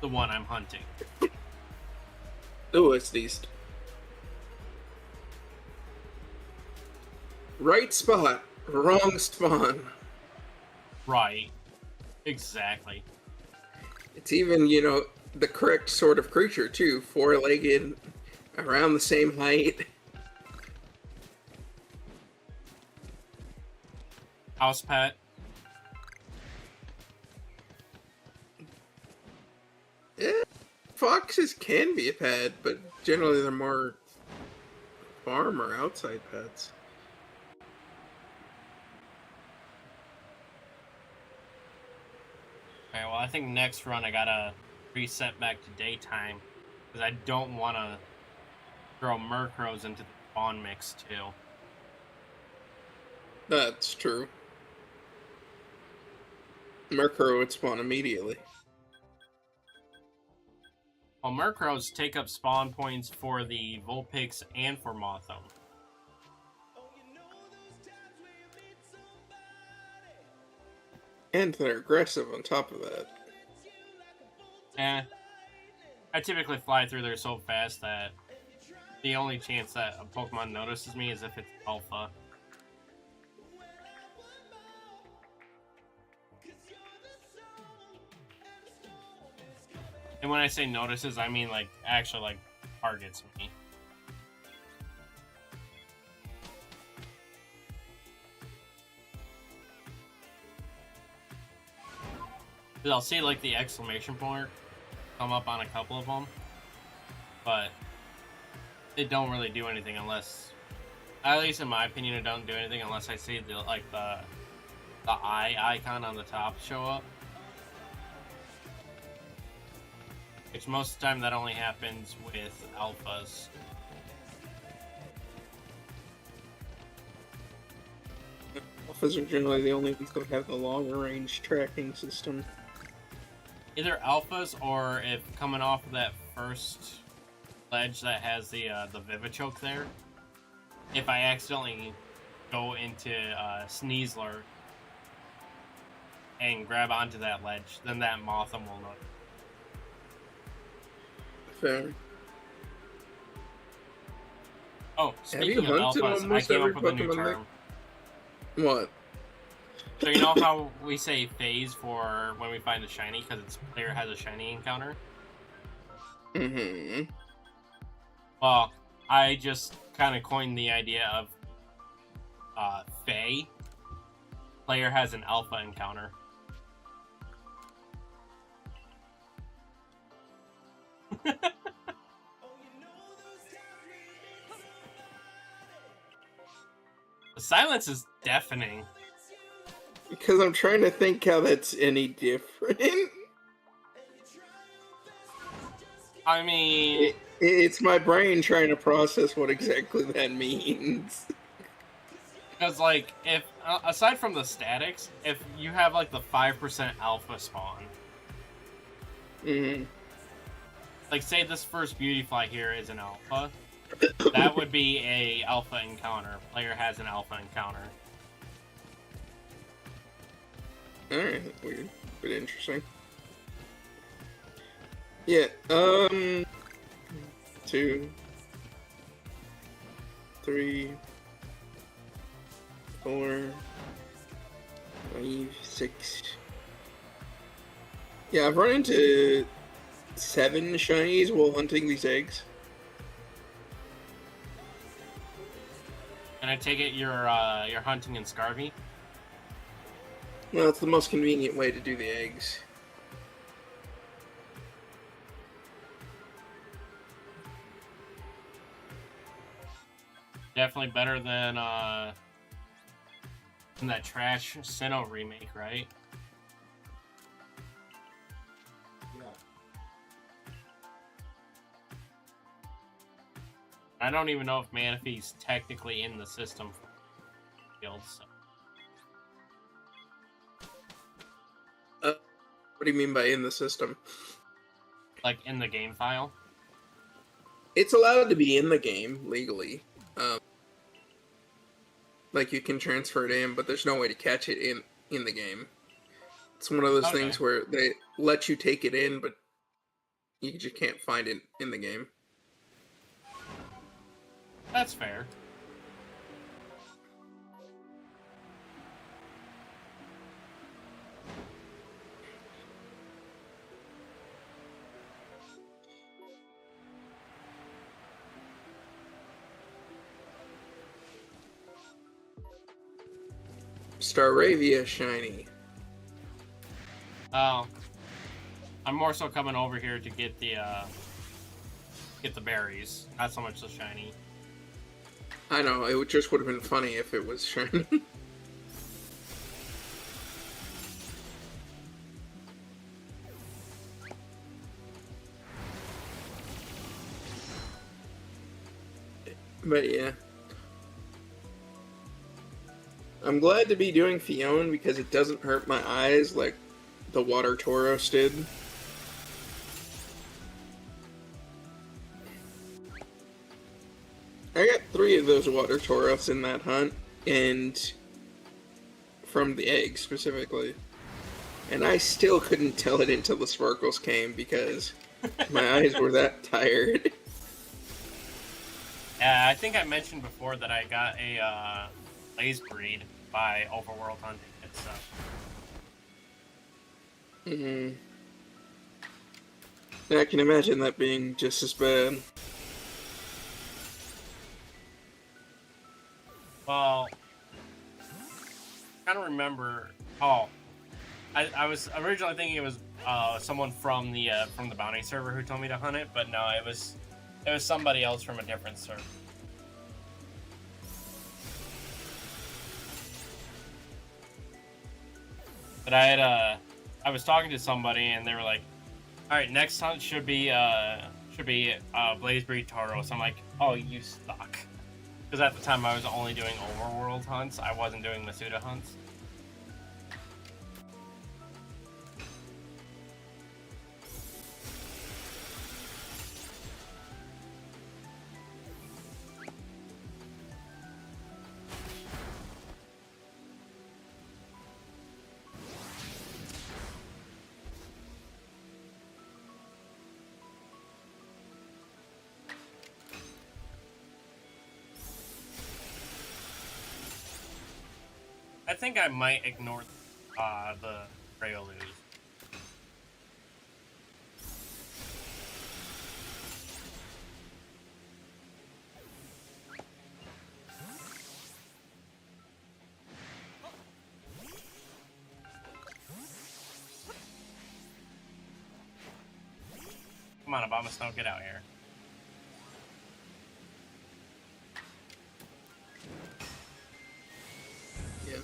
the one I'm hunting. Oh, it's these. Right spot, wrong spawn. Right. Exactly. It's even, you know, the correct sort of creature, too. 4-legged, around the same height. House pet. Yeah, foxes can be a pet, but generally they're more farm or outside pets. Okay, well, I think next run I gotta reset back to daytime, because I don't want to throw Murkrows into the spawn mix, too. That's true. Murkrow would spawn immediately. Well, Murkrows take up spawn points for the Vulpix and for Mothim. And they're aggressive on top of that. I typically fly through there so fast that the only chance that a Pokemon notices me is if it's Alpha. And when I say notices, I mean like actually like targets me. Cause I'll see like the exclamation point come up on a couple of them, but it don't really do anything unless, at least in my opinion, it don't do anything unless I see the eye icon on the top show up. Which most of the time that only happens with alphas. Alphas are generally the only ones that have the longer range tracking system. Either alphas or if coming off of that first ledge that has the Vivichoke there, if I accidentally go into Sneasler and grab onto that ledge, then that Motham will know. Fair. Oh, speaking of alphas, I came up with a new term. What? So you know how we say phase for when we find a shiny because its player has a shiny encounter? Mm-hmm. Well, I just kind of coined the idea of Fae. Player has an alpha encounter. The silence is deafening. Because I'm trying to think how that's any different. I mean... It's my brain trying to process what exactly that means. Because, like, if... aside from the statics, if you have, like, the 5% alpha spawn... Mm-hmm. Like, say this first Beautyfly here is an alpha. That would be a alpha encounter. Player has an alpha encounter. Alright, weird, but interesting. Yeah, 2, 3, 4, 5, 6. Yeah, I've run into 7 shinies while hunting these eggs. And I take it you're hunting in Scarvy? Well, it's the most convenient way to do the eggs. Definitely better than that trash Sinnoh remake, right? Yeah. I don't even know if Manaphy's technically in the system for guilds. So. What do you mean by in the system? Like in the game file? It's allowed to be in the game legally. Like you can transfer it in, but there's no way to catch it in the game. It's one of those things where they let you take it in, but you just can't find it in the game. That's fair. Staravia shiny. Oh. I'm more so coming over here to get the berries, not so much the shiny. I know, it just would have been funny if it was shiny. But yeah. I'm glad to be doing Fion because it doesn't hurt my eyes like the Water Tauros did. I got 3 of those Water Tauros in that hunt, and from the egg specifically. And I still couldn't tell it until the sparkles came because my eyes were that tired. Yeah, I think I mentioned before that I got a lace breed by overworld hunting itself. Mm-hmm. I can imagine that being just as bad. Well, I don't remember. Oh, I was originally thinking it was someone from the bounty server who told me to hunt it, but no, it was somebody else from a different server. But I was talking to somebody and they were like, "All right, next hunt should be Blazebreed Tauros." I'm like, "Oh, you suck," because at the time I was only doing overworld hunts. I wasn't doing Masuda hunts. I think I might ignore the Prelude. Come on, Obama Snow, get out here. Yeah.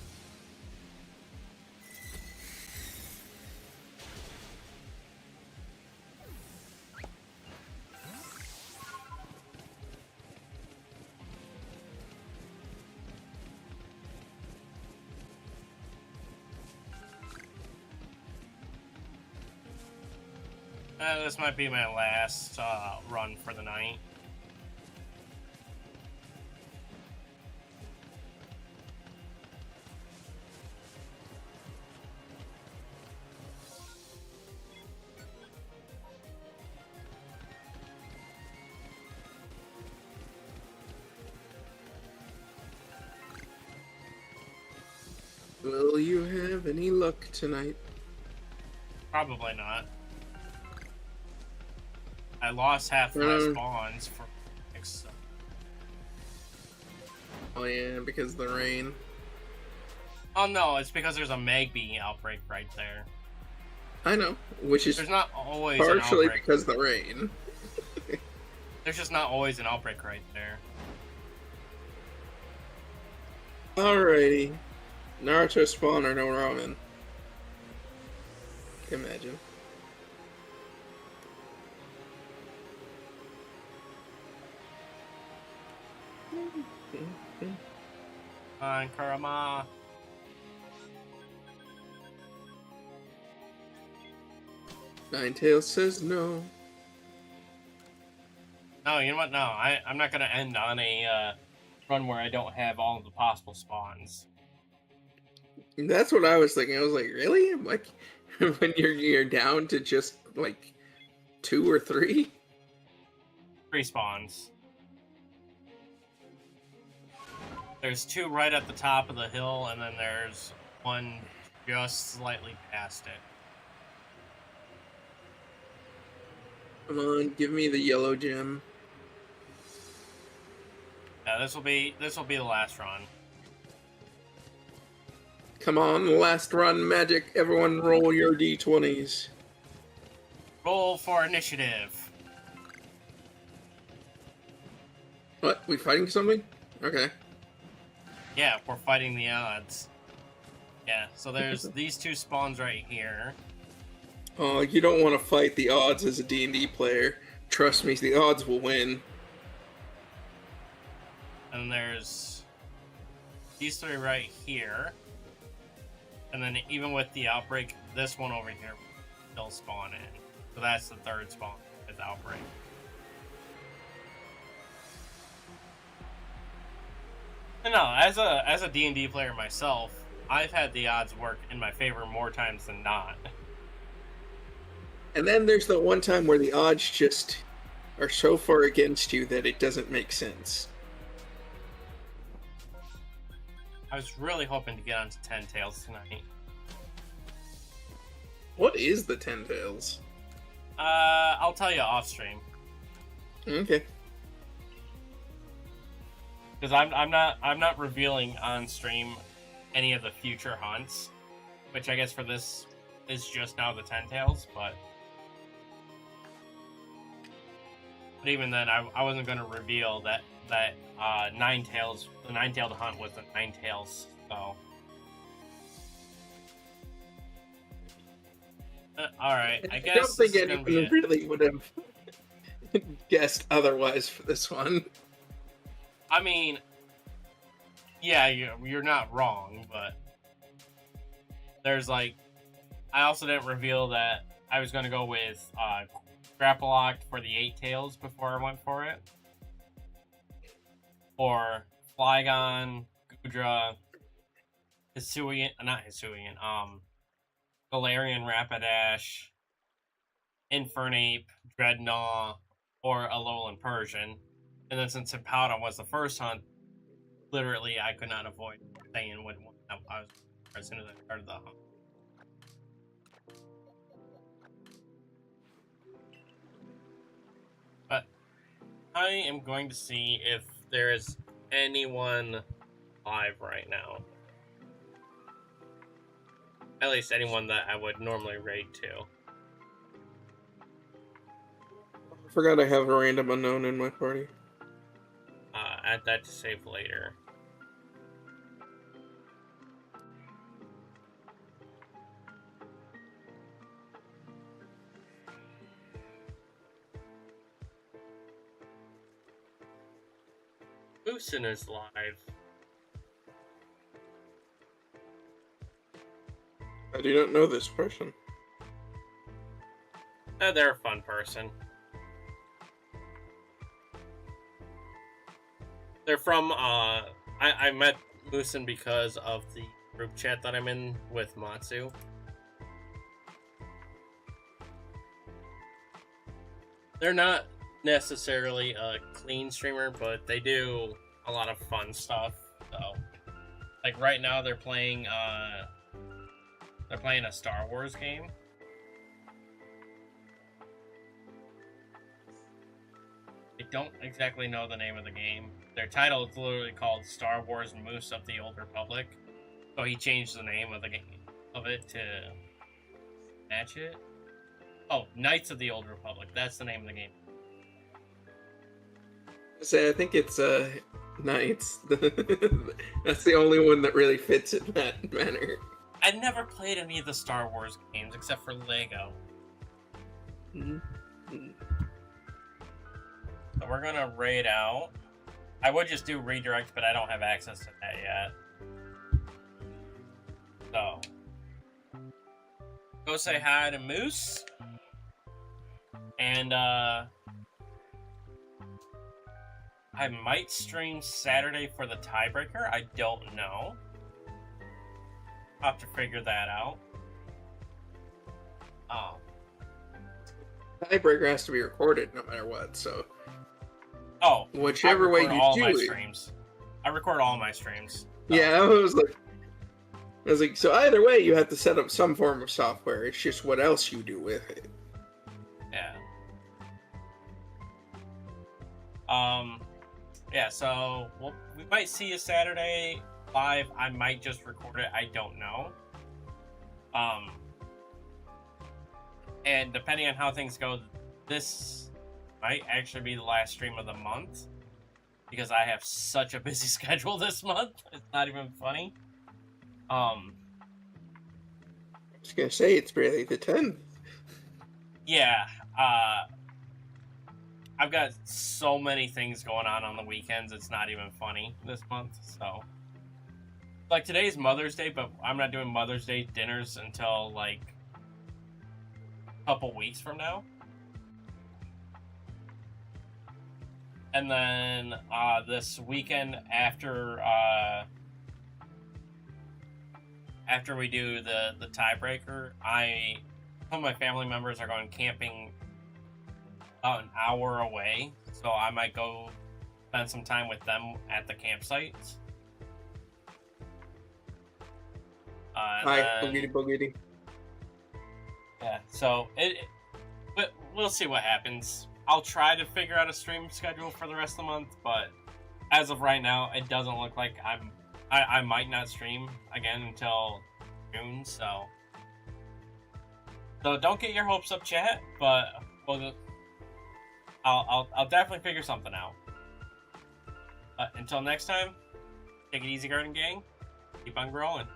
This might be my last run for the night. Will you have any luck tonight? Probably not. I lost half my spawns for next. Oh yeah, because of the rain. Oh no, it's because there's a Magby outbreak right there. I know, which is There's not always partially an outbreak. because of the rain. There's just not always an outbreak right there. Alrighty. Naruto spawn or no ramen? Imagine. On Kurama. Ninetales says no. No, you know what? No, I'm not gonna end on a run where I don't have all of the possible spawns. That's what I was thinking. I was like, really? Like, when you're down to just like 2 or 3? 3 spawns. There's 2 right at the top of the hill, and then there's 1 just slightly past it. Come on, give me the yellow gem. Yeah, this will be the last run. Come on, last run magic. Everyone roll your d20s. Roll for initiative. What? We fighting something? Okay. Yeah, we're fighting the odds. Yeah, so there's these 2 spawns right here. Oh, you don't want to fight the odds as a D&D player. Trust me, the odds will win. And there's these 3 right here. And then even with the outbreak, this one over here will still spawn in. So that's the 3rd spawn with the outbreak. And no, as a D&D player myself, I've had the odds work in my favor more times than not. And then there's the one time where the odds just are so far against you that it doesn't make sense. I was really hoping to get onto 10 Tails tonight. What is the 10 Tails? I'll tell you off stream Okay. because I'm not revealing on stream any of the future hunts, which I guess for this is just now the 10 tails, but even then I wasn't going to reveal that nine tails, the 9-tailed hunt was the 9 tails. So all right, I I guess don't think this is going to be anyone it. really would have guessed otherwise for this one. I mean, yeah, you're not wrong, but there's like, I also didn't reveal that I was going to go with Grapple Locked for the 8 tails before I went for it. Or Flygon, Gudra, Hisuian, not Hisuian, Galarian Rapidash, Infernape, Dreadnought, or Alolan Persian. And then since Hippowdon was the first hunt, literally I could not avoid saying what one I was as soon as I started the hunt. But I am going to see if there is anyone live right now. At least anyone that I would normally raid to. I forgot I have a random unknown in my party. Add that to save later. Moosin is live. I do not know this person. They're a fun person. They're from, I met Moosin because of the group chat that I'm in with Matsu. They're not necessarily a clean streamer, but they do a lot of fun stuff. So, like right now, they're playing a Star Wars game. I don't exactly know the name of the game. Their title is literally called Star Wars Moose of the Old Republic. So he changed the name of the game of it to match it. Oh, Knights of the Old Republic. That's the name of the game. Say, I think it's Knights. That's the only one that really fits in that manner. I've never played any of the Star Wars games except for Lego. Mm-hmm. So we're gonna raid out. I would just do redirect, but I don't have access to that yet. So go say hi to Moose. And I might stream Saturday for the tiebreaker. I don't know. I'll have to figure that out. Tiebreaker has to be recorded no matter what, so. Oh, whichever way you all do my it. Streams. I record all my streams. So. Yeah, I was like, so either way, you have to set up some form of software. It's just what else you do with it. Yeah. Yeah. So we might see you Saturday live. I might just record it. I don't know. And depending on how things go, this might actually be the last stream of the month because I have such a busy schedule this month. It's not even funny. I was gonna say it's barely the 10th. Yeah. I've got so many things going on the weekends. It's not even funny this month. So, like today's Mother's Day, but I'm not doing Mother's Day dinners until like a couple weeks from now. And then this weekend after we do the tiebreaker, some of my family members are going camping about an hour away, so I might go spend some time with them at the campsites. Hi, boogity boogity. Yeah, so But we'll see what happens. I'll try to figure out a stream schedule for the rest of the month, but as of right now, it doesn't look like I might not stream again until June. So don't get your hopes up, chat. But I'll definitely figure something out. But until next time, take it easy, Garden Gang. Keep on growing.